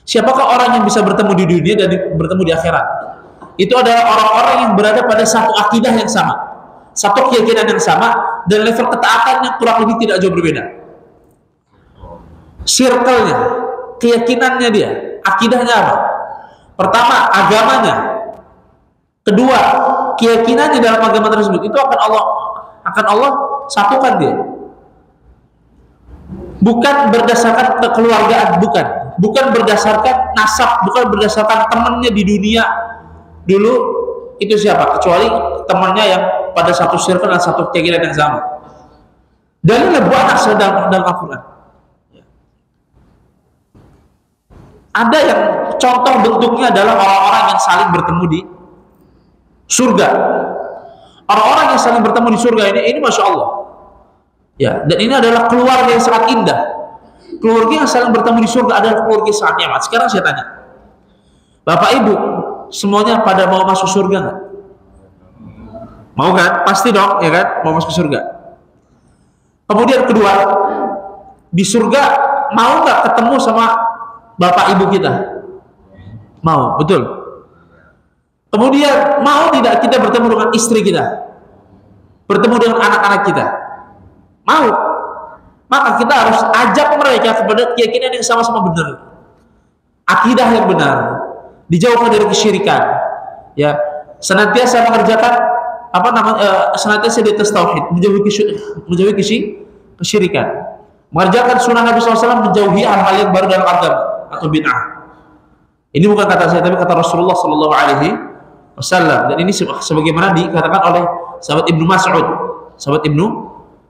Siapakah orang yang bisa bertemu di dunia dan bertemu di akhirat? Itu adalah orang-orang yang berada pada satu akidah yang sama, satu keyakinan yang sama, dan level ketaatannya kurang lebih tidak jauh berbeda. Circle-nya, keyakinannya dia, akidahnya apa? Pertama, agamanya. Kedua, keyakinannya dalam agama tersebut itu akan Allah satukan dia. Bukan berdasarkan kekeluargaan, bukan berdasarkan nasab, bukan berdasarkan temannya di dunia dulu itu siapa, kecuali temannya yang pada satu circle dan satu keyakinan yang sama. Dalilnya banyak dalam Al-Quran. Ada yang contoh bentuknya adalah orang-orang yang saling bertemu di surga. Orang-orang yang saling bertemu di surga ini Masya Allah. Ya, dan ini adalah keluarga yang sangat indah. keluarga yang saling bertemu di surga adalah keluarga sangat nikmat. Sekarang saya tanya, Bapak Ibu semuanya pada mau masuk surga nggak? Mau kan? Pasti dong, ya kan? Mau masuk surga. Kemudian kedua, di surga mau nggak ketemu sama Bapak Ibu kita? Mau, betul. Kemudian mau tidak kita bertemu dengan istri kita? Bertemu dengan anak-anak kita? Mau. Maka kita harus ajak mereka kepada keyakinan yang sama-sama benar, akidah yang benar, dijauhkan dari kesyirikan, ya, senantiasa mengerjakan senantiasa di atas tauhid, menjauhi kesyirikan, mengerjakan sunnah Nabi SAW, menjauhi hal-hal yang baru dalam agama atau bid'ah. Ini bukan kata saya, tapi kata Rasulullah SAW, dan ini sebagaimana dikatakan oleh sahabat Ibnu Mas'ud. Sahabat Ibnu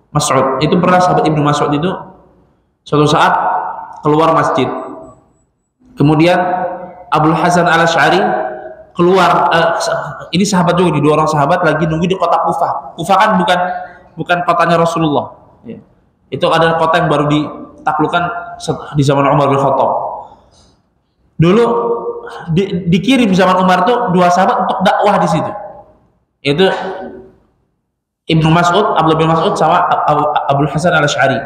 Mas'ud itu pernah, sahabat Ibnu Mas'ud itu suatu saat keluar masjid, kemudian Abul Hasan Al-Asy'ari keluar, ini sahabat juga, di dua orang sahabat lagi nunggu di kota Kufah. Kufah kan bukan kotanya Rasulullah, ya. Itu adalah kota yang baru ditaklukkan di zaman Umar bin Khattab. Dulu dikirim zaman Umar tuh dua sahabat untuk dakwah di situ, yaitu Ibnu Mas'ud, Abdullah bin Mas'ud sama Abul Hasan Al-Asy'ari.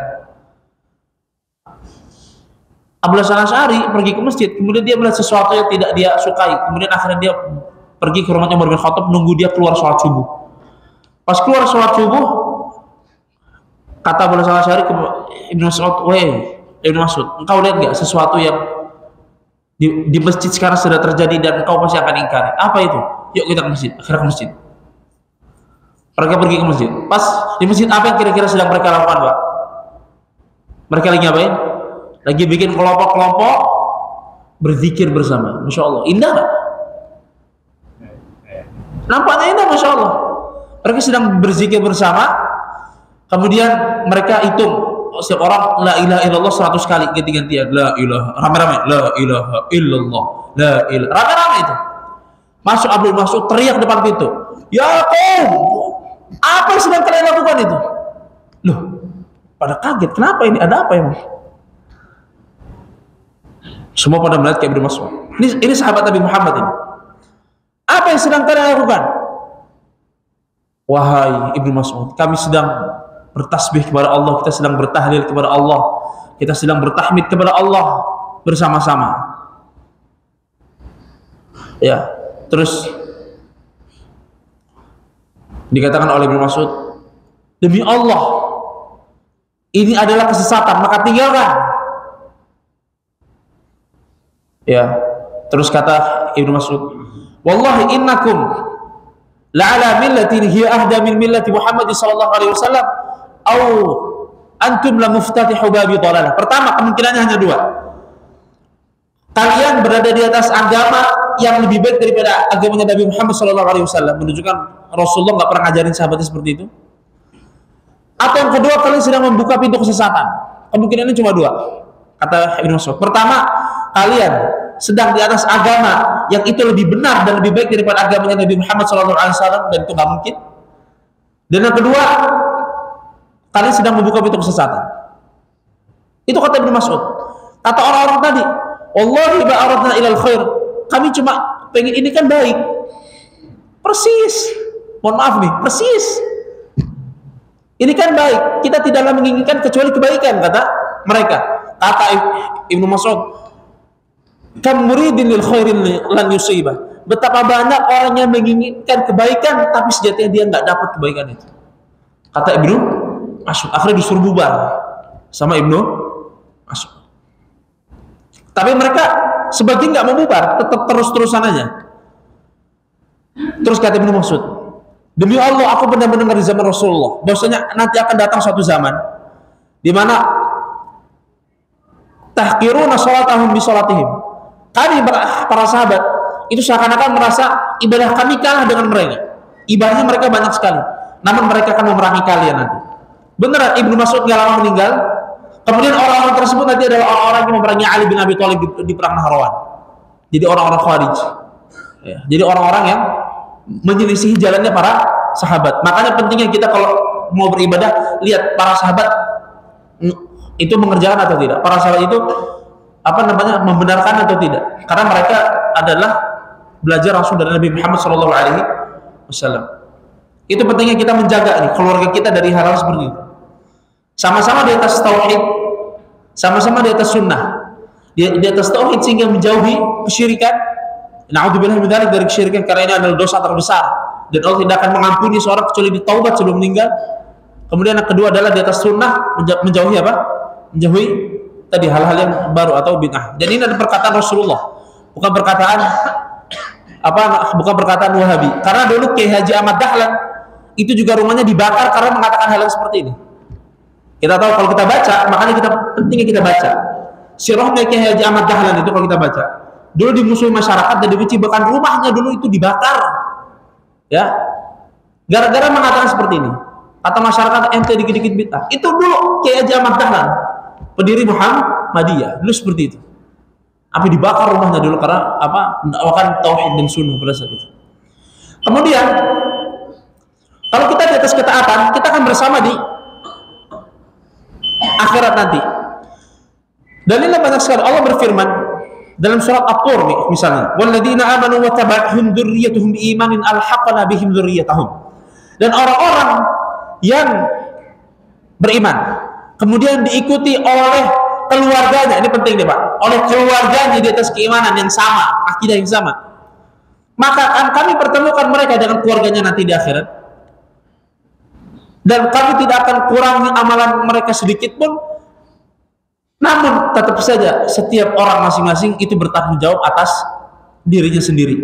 Abul Hasan Al-Asy'ari pergi ke masjid, kemudian dia melihat sesuatu yang tidak dia sukai, kemudian akhirnya dia pergi ke rumahnya Umar bin Khattab, nunggu dia keluar sholat subuh. Pas keluar sholat subuh, kata Abul Hasan Al-Asy'ari ke Ibnu Mas'ud, "Weh, Ibnu Mas'ud, engkau lihat nggak sesuatu yang di masjid sekarang sudah terjadi dan engkau pasti akan ingkari? Apa itu? Yuk kita ke masjid." Akhirnya ke masjid. Mereka pergi ke masjid. Pas di masjid, apa yang kira-kira sedang mereka lakukan, Pak? Mereka lagi ngapain? Lagi bikin kelompok-kelompok berzikir bersama. Masya Allah, indah nggak? Nampaknya indah, Masya Allah. Mereka sedang berzikir bersama. Kemudian mereka hitung, setiap orang la ilaha illallah 100 kali, ganti-gantian. La ilaha, rame-rame, la ilaha illallah, la ilaha, rame-rame itu. Masuk Abdul Mas'ud, teriak depan pintu, "Ya qaum, apa yang sedang kalian lakukan itu?" Loh, pada kaget, kenapa ini? Ada apa emang? Semua pada melihat ke Ibnu Mas'ud. Ini sahabat Nabi Muhammad ini. Apa yang sedang kalian lakukan? Wahai Ibnu Mas'ud, kami sedang bertasbih kepada Allah, kita sedang bertahlil kepada Allah, kita sedang bertahmid kepada Allah bersama-sama. Ya, terus dikatakan oleh Ibnu Mas'ud, "Demi Allah, ini adalah kesesatan, maka tinggalkan." Ya, terus kata Ibnu Mas'ud, "Wallahi innakum la'ala millatin hiya ahda min millati Muhammad sallallahu alaihi wasallam au antum la muftatihu babi dhalalah." Pertama, kemungkinannya hanya dua. Kalian berada di atas agama yang lebih baik daripada agamanya Nabi Muhammad SAW, menunjukkan Rasulullah nggak pernah ngajarin sahabatnya seperti itu. Atau yang kedua, kalian sedang membuka pintu kesesatan. Kemungkinannya cuma dua, kata Ibnu Mas'ud. Pertama, kalian sedang di atas agama yang itu lebih benar dan lebih baik daripada agamanya Nabi Muhammad SAW, dan itu nggak mungkin. Dan yang kedua, kalian sedang membuka pintu kesesatan. Itu kata Ibnu Mas'ud. Kata orang-orang tadi, "Wallahi ma aradna ilal khair." Kami cuma pengen, ini kan baik. Persis. Mohon maaf nih, persis. Ini kan baik. Kita tidaklah menginginkan kecuali kebaikan, kata mereka. Kata Ibnu Mas'ud, "Kam muridin lil khairin lan yusibah." Betapa banyak orang yang menginginkan kebaikan tapi sejatinya dia nggak dapat kebaikan itu. Kata Ibnu Mas'ud, akhirnya disuruh bubar sama Ibnu Mas'ud. Tapi mereka sebagian nggak mau bubar, tetap terus-terusan aja. Terus kata Ibnu Mas'ud, "Demi Allah, aku benar-benar dengar di zaman Rasulullah bahwasanya nanti akan datang suatu zaman di mana tahqiruna salatahum bi salatihim." Kami para sahabat itu seakan-akan merasa ibadah kami kalah dengan mereka. Ibadahnya mereka banyak sekali, namun mereka akan memerangi kalian nanti. Beneran, Ibnu Mas'ud nggak lama meninggal. Kemudian orang-orang tersebut nanti adalah orang-orang yang memerangi Ali bin Abi Thalib di perang Nahrawan. Jadi orang-orang Khawarij. Ya, jadi orang-orang yang menyelisihi jalannya para sahabat. Makanya pentingnya kita kalau mau beribadah, lihat para sahabat itu mengerjakan atau tidak? Para sahabat itu membenarkan atau tidak? Karena mereka adalah belajar langsung dari Nabi Muhammad SAW. Itu pentingnya kita menjaga nih keluarga kita dari hal-hal seperti itu. Sama-sama di atas tauhid, sama-sama di atas sunnah, di atas tauhid sehingga menjauhi kesyirikan. Na'udzubillah min dzalik, dari kesyirikan, karena ini adalah dosa terbesar dan Allah tidak akan mengampuni seorang kecuali ditaubat sebelum meninggal. Kemudian yang kedua adalah di atas sunnah, menjauhi apa? Menjauhi tadi hal-hal yang baru atau bid'ah. Dan ini adalah perkataan Rasulullah, bukan perkataan Wahabi. Karena dulu Kiai Haji Ahmad Dahlan itu juga rumahnya dibakar karena mengatakan hal yang seperti ini. Kita tahu kalau kita baca, makanya pentingnya kita baca sirahnya Kiai Haji Ahmad Dahlan itu. Kalau kita baca, dulu dimusuhi masyarakat dan dibenci, bahkan rumahnya dulu itu dibakar, ya, gara-gara mengatakan seperti ini. Kata masyarakat, ente dikit-dikit bid'ah. Itu dulu Kiai Haji Ahmad Dahlan, pendiri Muhammadiyah, dulu seperti itu. Tapi dibakar rumahnya dulu karena mendakwakan tauhid dan sunnah pada saat itu. Kemudian kalau kita di atas ketaatan, kita akan bersama di akhirat nanti. Dalilnya banyak sekali. Allah berfirman dalam surat At-Tur nih, misalnya, walladzina amanu wa tabi'atuhum dzurriyyatuhum biimanin alhaqna bihim dzurriyyatahum. Dan orang-orang yang beriman kemudian diikuti oleh keluarganya, ini penting nih Pak, oleh keluarganya di atas keimanan yang sama, akidah yang sama, maka akan kami pertemukan mereka dengan keluarganya nanti di akhirat, dan kami tidak akan kurangi amalan mereka sedikit pun. Namun tetap saja setiap orang masing-masing itu bertanggung jawab atas dirinya sendiri.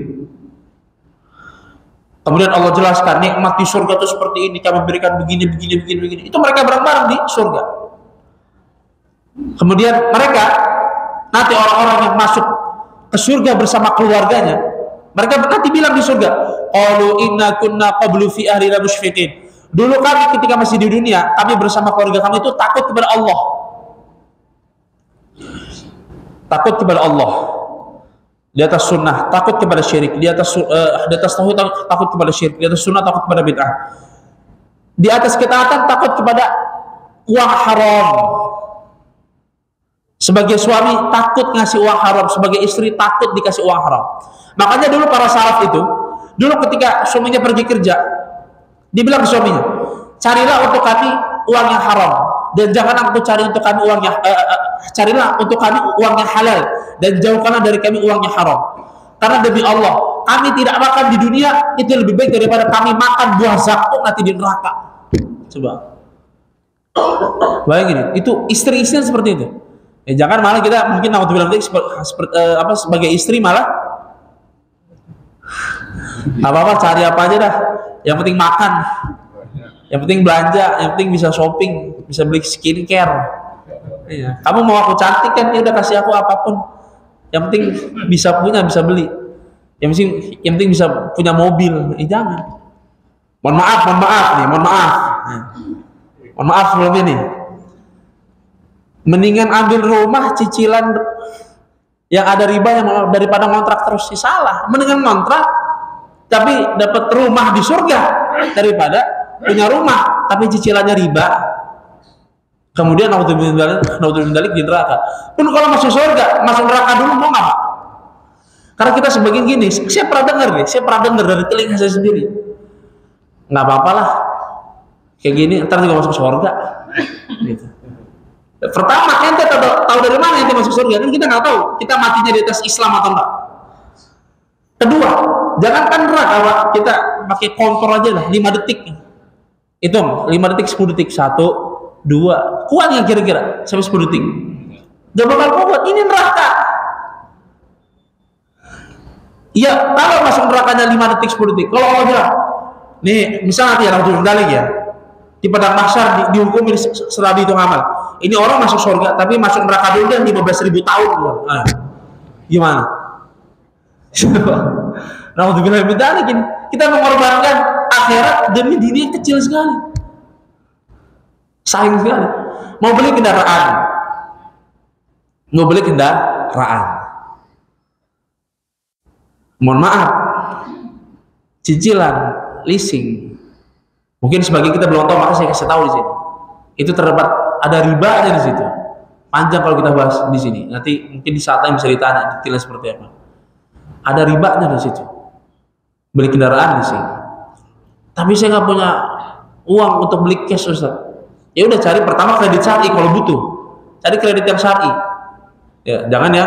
Kemudian Allah jelaskan nikmat di surga itu seperti ini, kami berikan begini. Itu mereka bareng-bareng di surga. Kemudian mereka nanti orang-orang yang masuk ke surga bersama keluarganya, mereka nanti bilang di surga, qalu inna kunna qablu fi ahlina musyfiqin. Dulu kami ketika masih di dunia, kami bersama keluarga kami itu takut kepada Allah. Takut kepada Allah. Di atas sunnah, takut kepada syirik. Di atas tauhid, takut kepada syirik. Di atas sunnah, takut kepada bid'ah. Di atas ketaatan, takut kepada uang haram. Sebagai suami takut ngasih uang haram, sebagai istri takut dikasih uang haram. Makanya dulu para salaf itu, dulu ketika suaminya pergi kerja, dibilang ke suaminya, carilah untuk kami uang yang haram, dan jangan untuk cari untuk kami uang yang carilah untuk kami uang yang halal, dan jauhkanlah dari kami uang yang haram. Karena demi Allah, kami tidak makan di dunia itu lebih baik daripada kami makan buah zakum nanti di neraka. Coba bayangin, itu istri-istri seperti itu. Ya, jangan malah kita mungkin sebagai istri malah apa-apa cari apa aja dah, yang penting makan, yang penting belanja, yang penting bisa shopping, bisa beli skincare. Iya. Kamu mau aku cantik kan, ya udah kasih aku apapun, yang penting bisa punya, bisa beli, yang penting bisa punya mobil. Jangan. Mohon maaf sebelum ini. Mendingan ambil rumah cicilan yang ada ribanya daripada ngontrak terus. Salah. Mendingan ngontrak tapi dapat rumah di surga daripada punya rumah tapi cicilannya riba. Kemudian naudzubillah di neraka. Pun kalau masuk surga, masuk neraka dulu mau nggak? Karena kita sebagian gini, saya pernah dengar dari telinga saya sendiri. Nggak apa-apa lah, kayak gini ntar juga masuk surga. Gitu. Pertama, ente tahu dari mana ente masuk surga? Kan kita nggak tahu. Kita matinya di atas Islam atau enggak. Kedua, jangankan neraka, Pak, kita pakai kompor aja lah, 5 detik. Hitung, 5 detik, 10 detik, 1, 2, kuat nggak kira-kira sampai 10 detik? Gak bakal kuat, ini neraka. Iya, kalau masuk nerakanya 5 detik, 10 detik. Kalau Allah bilang, nih, misalnya nanti ya, Rasulullah ya, di padang mahsyar dihukumin setelah dihitung amal. Ini orang masuk surga, tapi masuk neraka dulu dan 15.000 tahun. Nah, gimana? Alhamdulillah, gini, kita mengorbankan akhirat demi diri yang kecil sekali, sayang sekali. Mau beli kendaraan, mohon maaf, cicilan, leasing. Mungkin sebagian kita belum tahu, maka saya kasih tahu di sini. Itu terdapat ada ribanya di situ. Panjang kalau kita bahas di sini. Nanti mungkin di saat lain bisa ditanya detailnya seperti apa. Ada ribanya di situ. Beli kendaraan di sini. Tapi saya nggak punya uang untuk beli cash, Ustaz. Ya udah, cari pertama kredit syar'i kalau butuh. Cari kredit yang syar'i. Ya, jangan ya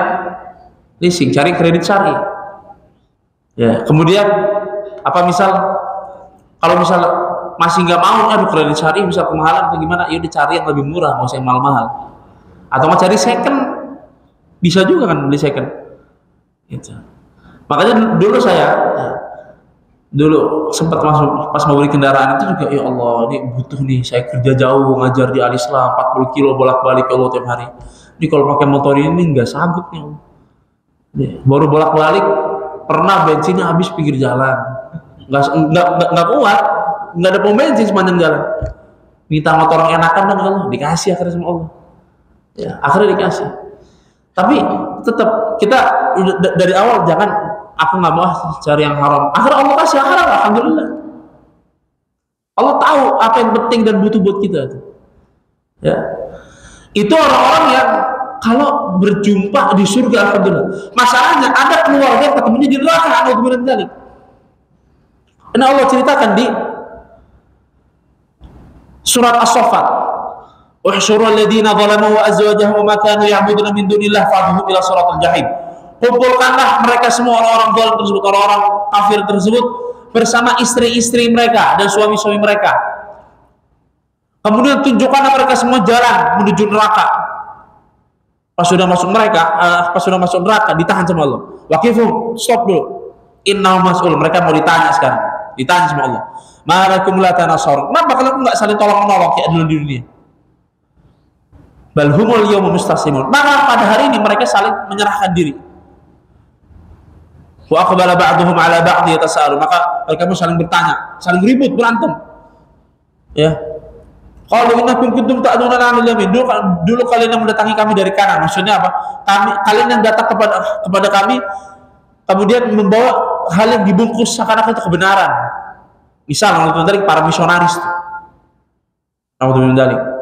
leasing, cari kredit syar'i. Ya, kemudian apa kalau misal masih nggak mau, aduh kredit syar'i bisa kemahalan atau gimana, ya udah cari yang lebih murah, nggak usah yang mahal-mahal. Atau mau cari second, bisa juga kan beli second. Gitu. Makanya dulu sempat pas mau beli kendaraan itu juga, ya Allah, ini butuh nih, saya kerja jauh ngajar di Al-Islam 40 kilo bolak-balik ya Allah tiap hari. Ini kalau pakai motor ini nggak sanggup nih. Baru bolak-balik pernah bensinnya habis pinggir jalan, nggak kuat, nggak ada pom bensin sepanjang jalan. Minta motor yang enakan dan Allah dikasih akhirnya sama Allah. Ya, akhirnya dikasih. Tapi tetap kita dari awal jangan, aku nggak mau cari yang haram. Akhirnya Allah kasih haram, alhamdulillah. Allah tahu apa yang penting dan butuh buat kita. Ya, itu orang-orang yang kalau berjumpa di surga, alhamdulillah. Masalahnya ada keluarga yang ketemunya di neraka, alhamdulillah dzalik. Karena Allah ceritakan di surat As-Saffat, "Uhsyurul ladzina zalamu wa azwajuhum ma kanu ya'buduna min dunillah fa'dhum ila siratal jahim." Kumpulkanlah mereka semua orang-orang zalim tersebut, orang-orang kafir tersebut bersama istri-istri mereka dan suami-suami mereka. Kemudian tunjukkanlah mereka semua jalan menuju neraka. Pas sudah masuk neraka ditahan sama Allah. Waqifum, stop dulu. Innahum mas'ul, mereka mau ditanya sekarang. Ditanya sama Allah. Ma'alakum la tanasar. Kenapa kalian enggak saling tolong-menolong kayak dulu di dunia? Bal humul yawma mustasimun. Maka pada hari ini mereka saling menyerahkan diri. Wa aqbala ba'duhum 'ala ba'd yatasaalu. Maka mereka pun saling bertanya, saling ribut, berantem. Ya. Qalu innakum kuntum ta'duna 'anil yamin. Dulu kalian yang mendatangi kami dari kanan. Maksudnya apa? Kalian yang datang kepada kami kemudian membawa hal yang dibungkus seakan-akan itu kebenaran. Misal dari para misionaris. Alhamdulillah.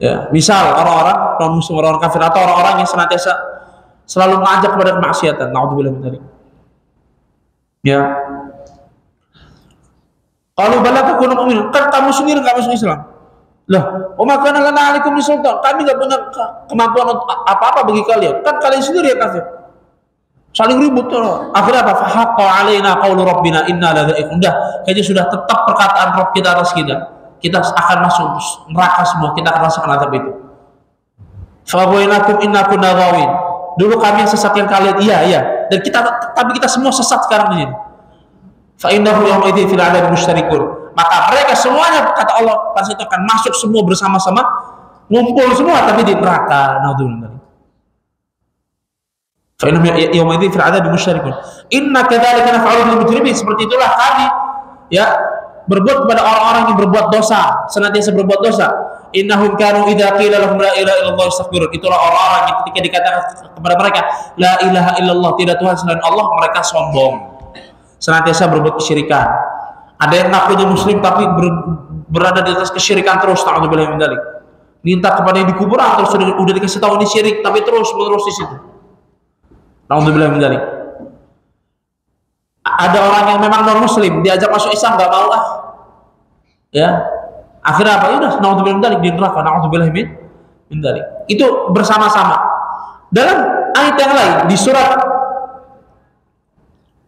Ya, misal orang-orang non-muslim, orang kafir atau orang-orang yang senantiasa selalu mengajak kepada kemaksiatan. Alhamdulillah. Ya. Kalau bala takunu mu'min, kan kamu sendiri enggak masuk Islam. Loh, maka lana alaikum sultan. Kami enggak punya kemampuan apa-apa bagi kalian. Kan kalian sendiri yang kafir. Saling ribut tuh. Akhirnya apa? Fahaqqa alaina qaulu rabbina inna ladzaiqun. Kayaknya sudah tetap perkataan Rabb kita atas kita. Kita akan masuk neraka semua. Kita akan rasakan azab itu. Fawainakum inna kunna ghawin. Dulu kami yang sesatkan kalian. Iya. Dan tapi kita semua sesat sekarang ini. Fa innahu yawma idzin fil 'adzabi mustarikun. Maka mereka semuanya, kata Allah, pasti itu akan masuk semua bersama-sama, ngumpul semua tapi di neraka. Naudzubillah. Fa innahum yawma idzin fil 'adzabi mustarikun. Inna kadzalika naf'alu bil mujrimin. Seperti itulah kami ya berbuat kepada orang-orang yang berbuat dosa, senantiasa berbuat dosa. Innahum kanu idza qila lahum la ilaha illallah yastakbirun. Itulah orang-orang yang ketika dikatakan kepada mereka la ilaha illallah, tidak Tuhan selain Allah, mereka sombong. Senantiasa berbuat kesyirikan. Ada yang ngakunya muslim tapi berada di atas kesyirikan terus. Ta'udzubillah min dzalik. Minta kepada yang di kuburan terus udah dikasih tahu ini syirik tapi terus menerus di situ. Ta'udzubillah min dzalik. Ada orang yang memang non muslim diajak masuk Islam enggak mau ya, akhirnya apa? Ya udah, na'udzubillah min dzalik, di neraka. Na'udzubillah min dzalik. Itu bersama-sama. Dalam ayat yang lain di surat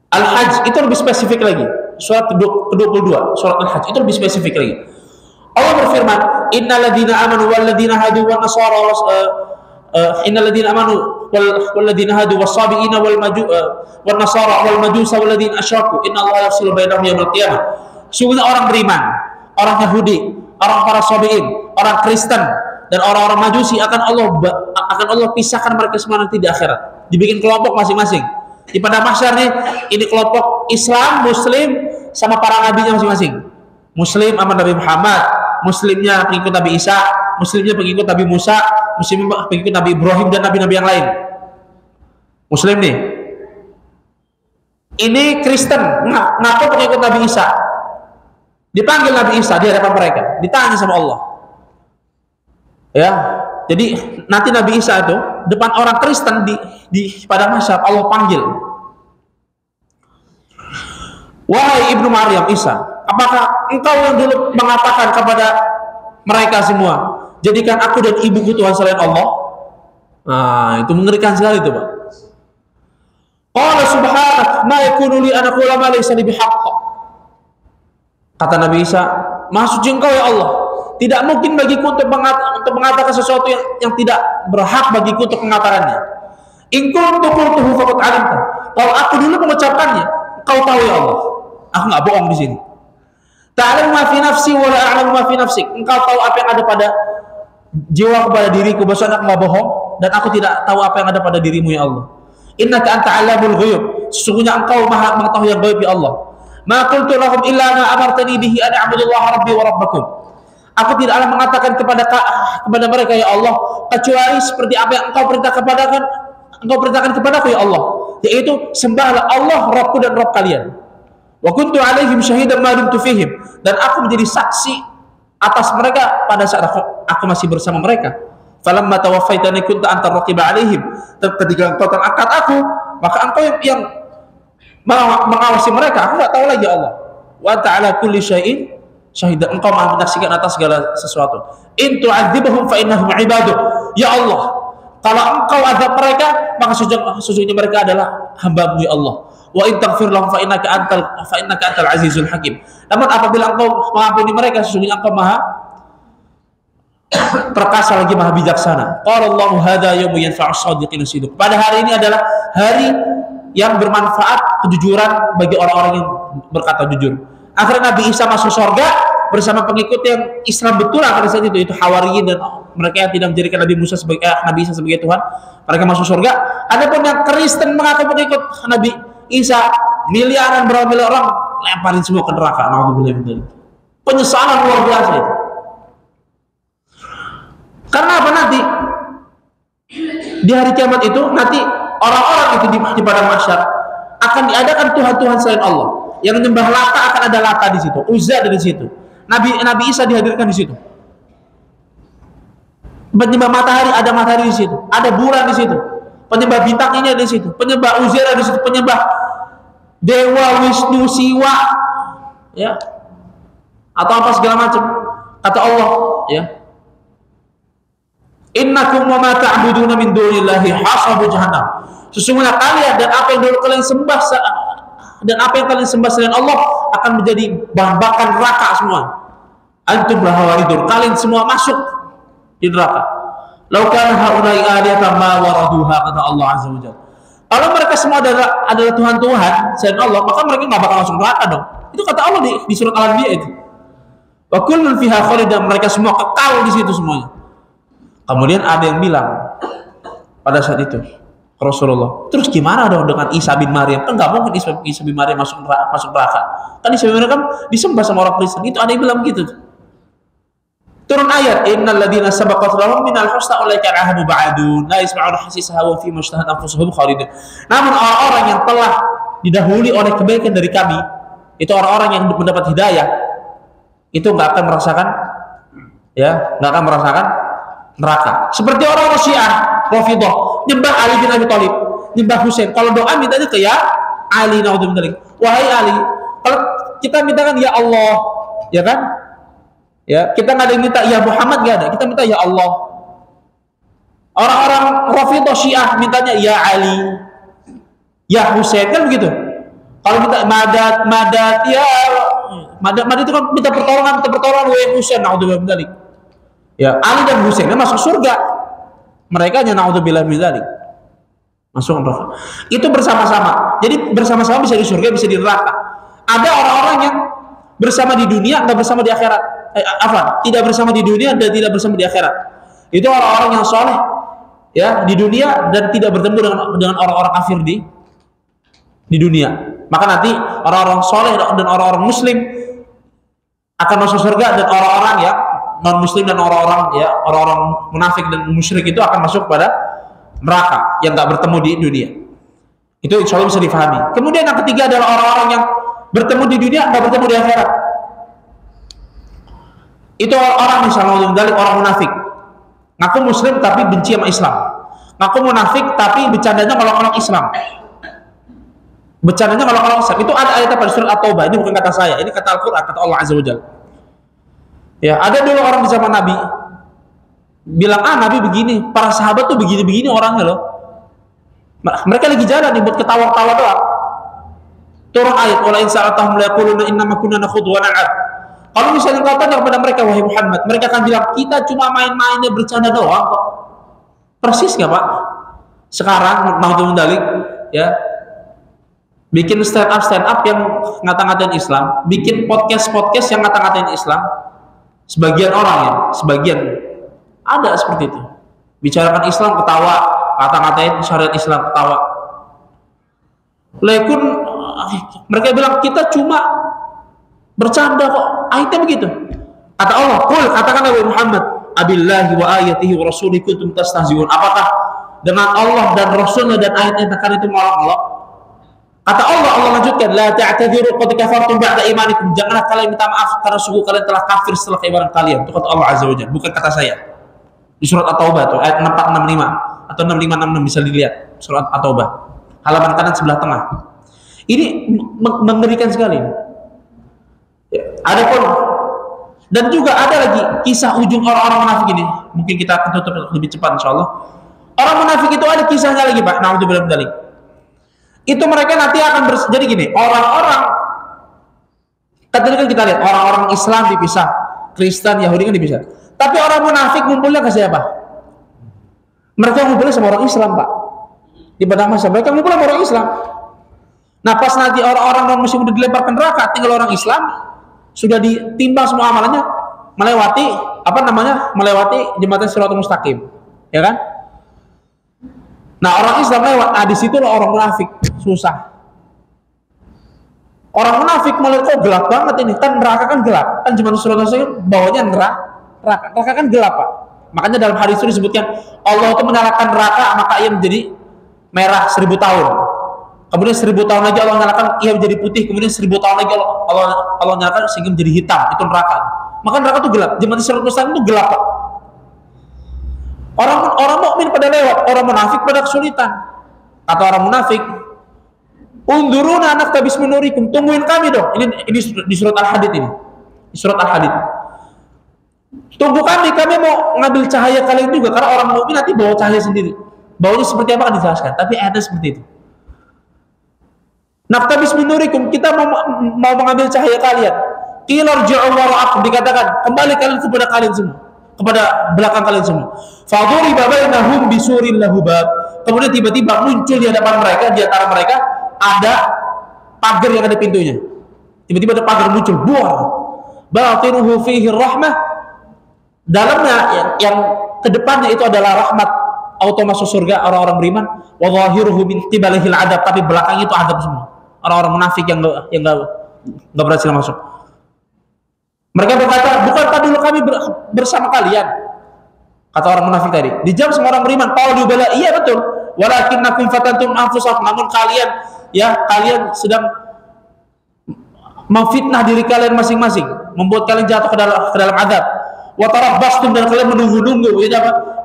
Al-Hajj itu lebih spesifik lagi. Surat ke-22, surat Al-Hajj itu lebih spesifik lagi. Allah berfirman, "Innal ladzina amanu wal ladzina hadu wan nasara innal ladzina amanu wal ladzina hadu was-sabiina wal nasara wal majusa wal ladzina asyraku innallaha yafsilu bainahum yaumil qiyamah." Sungguhnya orang beriman, orang Yahudi, orang para sabiin, orang Kristen dan orang-orang Majusi akan Allah pisahkan mereka semua nanti di akhirat. Dibikin kelompok masing-masing. Di pada mahsyar nih, ini kelompok Islam, Muslim sama para nabinya masing-masing. Muslim sama Nabi Muhammad, Muslimnya pengikut Nabi Isa, Muslimnya pengikut Nabi Musa, Muslimnya pengikut Nabi Ibrahim dan nabi-nabi yang lain. Muslim nih. Ini Kristen, ngaku pengikut Nabi Isa. Dipanggil Nabi Isa di hadapan mereka, ditanya sama Allah. Ya, jadi nanti Nabi Isa itu depan orang Kristen di pada masyarakat Allah panggil, wahai ibnu Maryam Isa, apakah engkau yang dulu mengatakan kepada mereka semua, jadikan aku dan ibuku Tuhan selain Allah? Nah, itu mengerikan sekali itu, Pak. Qala subhanak ma yakunu li an aqula ma laysa li bihaqq. Kata Nabi Isa, maha suci engkau ya Allah, tidak mungkin bagiku untuk mengatakan sesuatu yang tidak berhak bagiku untuk mengatakannya. In kuntu qultuhu faqad alimta. Kalau aku dulu mengucapkannya, kau tahu ya Allah. Aku nggak bohong di sini. Ta'lamu ma fi nafsi wa la a'lamu ma fi nafsik. Engkau tahu apa yang ada pada jiwa kepada diriku, bahwasanya aku nggak bohong dan aku tidak tahu apa yang ada pada dirimu ya Allah. Innaka anta 'allamul ghuyub. Sesungguhnya engkau maha mengetahui yang gaib ya Allah. Ma qultu lahum illa ma amartani bihi an a'budullaha rabbi wa rabbakum. Aku tidaklah mengatakan kepada mereka ya Allah kecuali seperti apa yang engkau perintahkan kepadaku ya Allah, yaitu sembahlah Allah Rabbku dan Rabb kalian. Wa kuntu 'alaihim syahidan ma dumtu fihim, dan aku menjadi saksi atas mereka pada saat aku masih bersama mereka. Falamma tawaffaitani kunta antar raqiba 'alaihim. Ketika engkau terangkat aku, maka engkau yang mengawasi mereka. Aku enggak tahu lagi ya Allah. Wa ta'ala kulli syai'in syahid, engkau maha menyaksikan atas segala sesuatu. In tu'adzibhum fa innahum 'ibaduk. Ya Allah, kalau engkau azab mereka, maka sesungguhnya mereka adalah hamba-Mu ya Allah. Wa in taghfir lahum fa innaka antal azizul hakim. Namun apabila engkau mengampuni mereka, sesungguhnya engkau maha perkasa lagi maha bijaksana. Qala Allahu hadza yawmu yanfa'u as-shadiqina sidq. Pada hari ini adalah hari yang bermanfaat kejujuran bagi orang-orang yang berkata jujur. Akhirnya Nabi Isa masuk surga bersama pengikut yang Islam betulan pada saat itu Hawariyin dan mereka yang tidak menjadikan Nabi Isa sebagai Tuhan, mereka masuk surga. Adapun yang Kristen mengaku pengikut Nabi Isa, miliaran berapa orang lemparin semua ke neraka. Nauzubillah min dzalik. Penyesalan luar biasa itu. Karena apa nanti? Di hari kiamat itu nanti orang-orang itu di padang mahsyar akan diadakan Tuhan-Tuhan selain Allah. Yang menyembah Lata akan ada Lata di situ, Uzza ada di situ. Nabi Isa dihadirkan di situ. Penyembah matahari ada matahari di situ, ada bulan di situ. Penyembah bintang ini ada di situ, penyembah Uzair ada di situ, penyembah Dewa Wisnu Siwa, ya, atau apa segala macam. Kata Allah, ya, innakum wa ma ta'buduna min dunillahi hasabu jahannam. Sesungguhnya kalian dan apa yang dulu kalian sembah selain Allah akan menjadi bahan bakar neraka semua. Antum lahawaridun, kalian semua masuk di neraka. Lau kana haula'i alihatan ma waraduha, kata Allah azza wajalla. Kalau mereka semua adalah Tuhan-Tuhan selain Allah, maka mereka nggak bakal masuk neraka dong. Itu kata Allah di surat Al-Anbiya itu. Wa kullun fiha khalidan, mereka semua kekal di situ semuanya. Kemudian ada yang bilang pada saat itu, Rasulullah, terus gimana dong dengan Isa bin Maryam? Kan nggak mungkin Isa bin Maryam masuk neraka. Kan Isa bin Maryam kan disembah sama orang Kristen. Itu ada yang bilang gitu. Turun ayat, innal ladzina sabaqat lahum minal husna ulaika anhu ba'dun la yasma'una hasisaha wa fi mushtahat anfusuhum khalidun. Namun orang-orang yang telah didahului oleh kebaikan dari kami, itu orang-orang yang mendapat hidayah, itu nggak akan merasakan neraka. Seperti orang Syiah, Rafidhah, nyembah Ali bin Abi Thalib, nyembah Husain. Kalau doa mintanya ke ya Ali, naudzubillah. Wahai Ali, kalau kita mintakan ya Allah, ya kan? Ya, kita nggak ada yang minta ya Muhammad, nggak ada. Kita minta ya Allah. Orang-orang Rafidhah Syiah mintanya ya Ali, ya Husain, kan begitu. Kalau minta madad ya madad itu kan minta pertolongan wahai Husain, naudzubillah min dzalik. Ya, Ali dan Husain masuk surga. Mereka hanya naudzubillah min dzalik. Masuk neraka. Itu bersama-sama. Jadi bersama-sama bisa di surga, bisa di neraka. Ada orang-orang yang bersama di dunia, enggak bersama di akhirat. Tidak bersama di dunia dan tidak bersama di akhirat. Itu orang-orang yang soleh, ya, di dunia dan tidak bertemu dengan orang-orang kafir di dunia. Maka nanti orang-orang soleh dan orang-orang muslim akan masuk surga, dan orang-orang yang non muslim dan orang-orang munafik dan musyrik itu akan masuk pada neraka yang nggak bertemu di dunia. Itu insya Allah bisa difahami. Kemudian yang ketiga adalah orang-orang yang bertemu di dunia nggak bertemu di akhirat. Itu orang misalnya dari orang munafik. Ngaku muslim tapi benci sama Islam. Ngaku munafik tapi bercandanya ngolok-ngolok Islam. Bercandanya ngolok-ngolok Islam. Itu ada ayatnya pada surat At-Taubah. Ini bukan kata saya, ini kata Al-Qur'an, kata Allah Azza wa Jalla. Ya, ada dulu orang di zaman Nabi bilang, Nabi begini, para sahabat tuh begini-begini orangnya loh. Mereka lagi jalan nih buat ketawa-tawa doang. Turun ayat, wala in sa'atahum la yaquluna innama kunna nakhudhu wa nal'ab. Kalau misalnya kau tanya kepada mereka, wahai Muhammad, mereka akan bilang, kita cuma main-mainnya bercanda doang kok. Persis nggak Pak? Sekarang Nahdlatul Dalik ya bikin stand up yang ngata-ngatain Islam, bikin podcast yang ngata-ngatain Islam. Sebagian orang ya, sebagian ada seperti itu. Bicarakan Islam ketawa, ngata-ngatain syariat Islam ketawa. Lekun mereka bilang kita cuma bercanda kok. Ayatnya begitu. Kata Allah, "Qul," katakan Nabi Muhammad, "Abillahi wa ayatihi wa rasulihi kuntum tastahzi'un." Apakah dengan Allah dan Rasulnya dan ayat-ayat itu ngolok-ngolok? Kata Allah lanjutkan, "La ta'tadiru qad kafartum ba'da imanikum." Janganlah kalian minta maaf karena sungguh kalian telah kafir setelah keimanan kalian. Itu kata Allah Azza wa Jalla, bukan kata saya. Di surat At-Taubah tuh ayat 6465 atau 6566 bisa dilihat. Surat At-Taubah. Halaman kanan sebelah tengah. Ini mengerikan sekali. Ya, adapun dan juga ada lagi kisah ujung orang-orang munafik ini. Mungkin kita akan tutup lebih cepat insyaallah. Orang munafik itu ada kisahnya lagi, Pak. Naudzubillah min dzalik. Itu mereka nanti akan jadi gini, orang-orang tadi kan kita lihat orang-orang Islam dipisah, Kristen, Yahudi kan dipisah. Tapi orang munafik ngumpulnya ke siapa? Mereka ngumpulnya sama orang Islam, Pak. Di padang mahsyar mereka ngumpul sama orang Islam. Nah, pas nanti orang-orang non muslim udah dilemparkan neraka, tinggal orang Islam sudah ditimbang semua amalannya, melewati jembatan Shiratal Mustaqim, ya kan? Nah, orang Islam lewat, di situlah orang munafik susah. Orang munafik melihat kok gelap banget ini, kan neraka kan gelap, kan jembatan Shiratal Mustaqim bawahnya neraka kan gelap, Pak. Makanya dalam hadis itu disebutkan Allah itu menyalakan neraka maka ia menjadi merah 1000 tahun. Kemudian 1000 tahun lagi Allah nyalakan ia menjadi putih, kemudian 1000 tahun lagi Allah nyalakan sehingga menjadi hitam. Itu neraka. Maka neraka itu gelap. Jembatan Shiratal Mustaqim itu gelap, Pak. Orang mukmin pada lewat, orang munafik pada kesulitan. Kata orang munafik, "Unduruna naktabis min nurikum." Tungguin kami dong. Ini di surat Al-Hadid ini. Di surat Al-Hadid. Tunggu kami mau ngambil cahaya kalian juga, karena orang mukmin nanti bawa cahaya sendiri. Baunya seperti apa kan dijelaskan, tapi ayatnya seperti itu. Naktabis min nurikum, kita mau mengambil cahaya kalian. Qila irji'u wara'akum, dikatakan kembali kalian kepada kalian semua, kepada belakang kalian semua. Faduriba bainahum bisurin lahu bab. Kemudian tiba-tiba muncul di hadapan mereka, di antara mereka ada pagar yang ada pintunya. Tiba-tiba ada pagar muncul, buar. Batinuhu fihi rahmah. Dalamnya yang kedepannya itu adalah rahmat, auto masuk surga orang-orang beriman. Wa zahiruhu min qibalihil adab, tapi belakang itu adab semua. Orang-orang munafik yang enggak berhasil masuk. Mereka berkata, "Bukankah dulu kami bersama kalian?" Kata orang munafik tadi. Dijawab sama orang beriman, "Qalu bala." Iya betul. Walakinnakum fatantum anfusakum. Namun kalian sedang memfitnah diri kalian masing-masing, membuat kalian jatuh ke dalam azab. Wa tarabbastum, dan kalian menunggu-nunggu,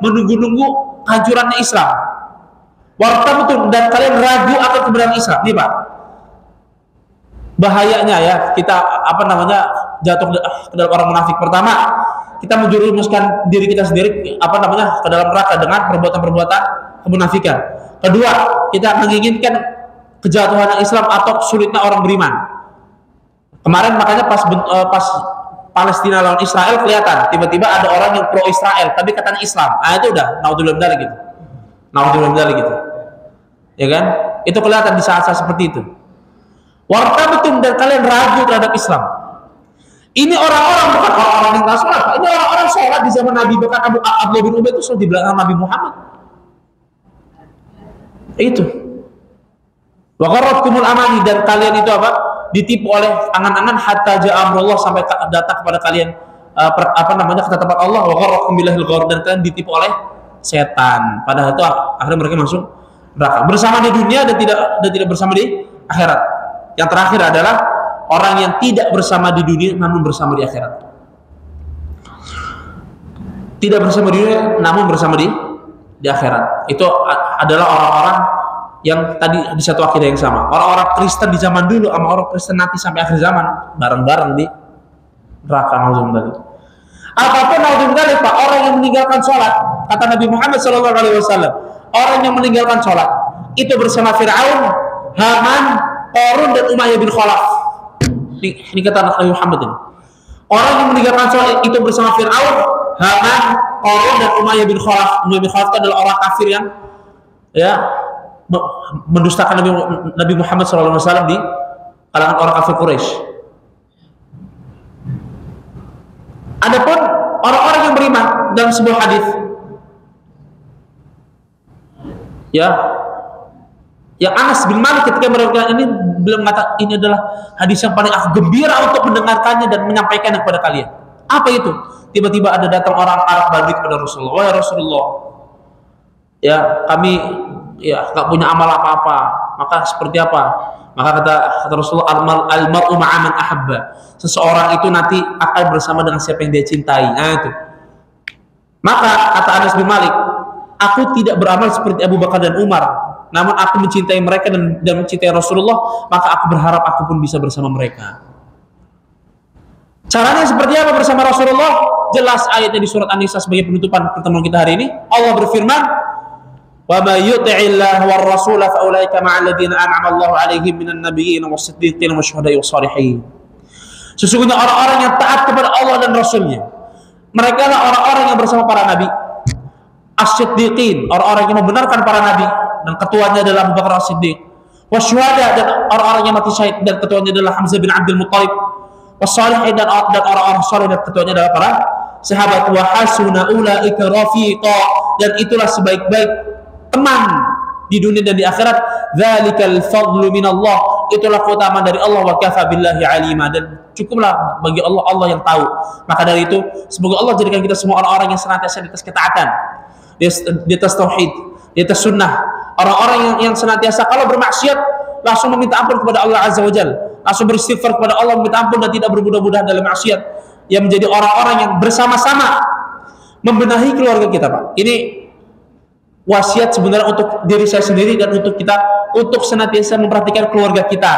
menunggu-nunggu hancurannya Islam. Wartabtum, dan kalian ragu akan kebenaran Islam. Nih, Pak. Bahayanya ya kita jatuh ke dalam orang munafik. Pertama, kita menjerumuskan diri kita sendiri ke dalam neraka dengan perbuatan-perbuatan kemunafikan. Kedua, kita menginginkan kejatuhan Islam atau sulitnya orang beriman. Kemarin makanya pas Palestina lawan Israel kelihatan tiba-tiba ada orang yang pro Israel tapi katanya Islam. Itu udah naudzubillah gitu. Naudzubillah gitu. Ya kan? Itu kelihatan di saat-saat seperti itu. Wartabtum, dan kalian ragu terhadap Islam. Ini orang-orang bukan orang-orang yang nggak sholat. Ini orang-orang sholat di zaman Nabi. Bahkan Abdullah bin Ubay itu sholat di belakang Nabi Muhammad. Itu. Wa gharratkumul amani, dan kalian itu ditipu oleh angan-angan hatta ja'a amrullah, sampai datang kepada kalian ketetapan Allah. Wa gharrakum billahil ghurur, dan kalian ditipu oleh setan. Padahal itu akhirnya mereka masuk neraka. Bersama di dunia dan tidak bersama di akhirat. Yang terakhir adalah orang yang tidak bersama di dunia namun bersama di akhirat. tidak bersama di dunia, namun bersama di akhirat. Itu adalah orang-orang yang tadi di satu akidah yang sama. Orang-orang Kristen di zaman dulu sama orang Kristen nanti sampai akhir zaman bareng-bareng di neraka. Nauzubillah. Apapun nauzubillah Pak, orang yang meninggalkan sholat, kata Nabi Muhammad SAW, orang yang meninggalkan sholat itu bersama Fir'aun, Haman, Qarun dan Umayyah bin Khalaf. Ini kata Nabi Muhammad ini. Orang yang meninggalkan sholat itu bersama Fir'aun, Haman, Qarun dan Umayyah bin Khalaf. Umayyah bin Khalaf itu adalah orang kafir yang mendustakan Nabi Muhammad SAW di kalangan orang kafir Quraisy. Adapun orang-orang yang beriman dalam sebuah hadis, yang Anas bin Malik ketika meriwayatkan ini belum mengatakan ini adalah hadis yang paling aku gembira untuk mendengarkannya dan menyampaikannya kepada kalian. Apa itu? Tiba-tiba ada datang orang Arab Badui kepada Rasulullah. Wahai Rasulullah, kami nggak punya amal apa-apa. Maka seperti apa? Maka kata Rasulullah, al-mar'u ma'a man ahabba. Seseorang itu nanti akan bersama dengan siapa yang dia cintai. Nah itu. Maka kata Anas bin Malik, aku tidak beramal seperti Abu Bakar dan Umar, namun aku mencintai mereka dan mencintai Rasulullah, maka aku berharap aku pun bisa bersama mereka. Caranya seperti apa bersama Rasulullah? Jelas ayatnya di surat An-Nisa sebagai penutupan pertemuan kita hari ini. Allah berfirman, wa may yuti'illah war rasul fa ulaika ma'al ladzina an'ama Allahu 'alaihim minan nabiyyin was-siddiqin wasyuhada'i was-shalihin. Sesungguhnya orang-orang yang taat kepada Allah dan Rasulnya, mereka lah orang-orang yang bersama para nabi, as-siddiqin, orang-orang yang membenarkan para nabi dan ketuanya adalah Abu Bakar As-Siddiq, wasyuhada, dan orang-orang yang mati syahid dan ketuanya adalah Hamzah bin Abdul Muttalib, was-shalihin, dan orang-orang saleh dan ketuanya adalah para sahabat. Wa hasuna ulaika rafiqa, dan itulah sebaik-baik teman di dunia dan di akhirat. Dzalikal fadlu minallah, itulah keutamaan dari Allah. Wa kafa billahi alima, dan cukuplah bagi Allah yang tahu. Maka dari itu semoga Allah jadikan kita semua orang-orang yang senantiasa di atas ketaatan, di atas tauhid, di atas sunnah, orang-orang yang senantiasa kalau bermaksiat langsung meminta ampun kepada Allah Azza wa Jalla, langsung beristighfar kepada Allah, meminta ampun dan tidak bermudah-mudahan dalam maksiat, yang menjadi orang-orang yang bersama-sama membenahi keluarga kita, Pak. Ini wasiat sebenarnya untuk diri saya sendiri dan untuk kita, untuk senantiasa memperhatikan keluarga kita.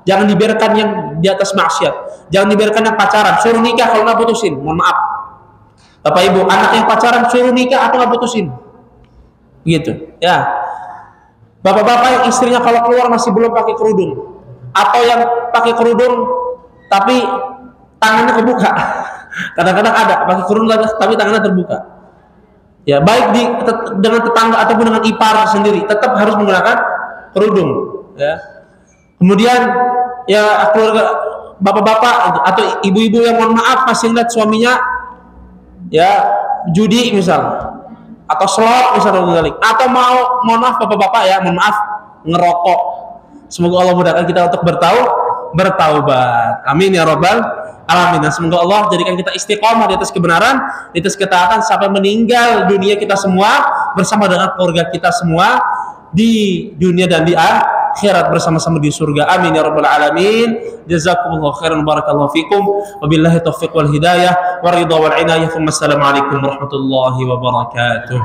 Jangan dibiarkan yang di atas maksiat, jangan dibiarkan yang pacaran, suruh nikah kalau nggak putusin, mohon maaf Bapak Ibu, anak yang pacaran suruh nikah atau nggak putusin, gitu ya. Bapak-bapak yang istrinya kalau keluar masih belum pakai kerudung, atau yang pakai kerudung tapi tangannya kebuka. Kadang-kadang ada pakai kerudung tapi tangannya terbuka. Ya, baik dengan tetangga ataupun dengan ipar sendiri, tetap harus menggunakan kerudung. Ya. Kemudian ya keluarga bapak-bapak atau ibu-ibu yang mohon maaf masih lihat suaminya judi misal, atau slot misal, atau mohon maaf bapak-bapak ya, mohon maaf ngerokok. Semoga Allah mudahkan kita untuk bertaubat. Amin ya rabbal alamin. Semoga Allah jadikan kita istiqomah di atas kebenaran, di atas ketaatan sampai meninggal dunia kita semua bersama dengan keluarga kita semua di dunia dan di akhirat bersama-sama di surga. Amin ya rabbal alamin. Jazakumullahu khairan, barakallahu fikum. Wabillahi taufiq wal hidayah wa ridha wal inayah. Assalamualaikum warahmatullahi wabarakatuh.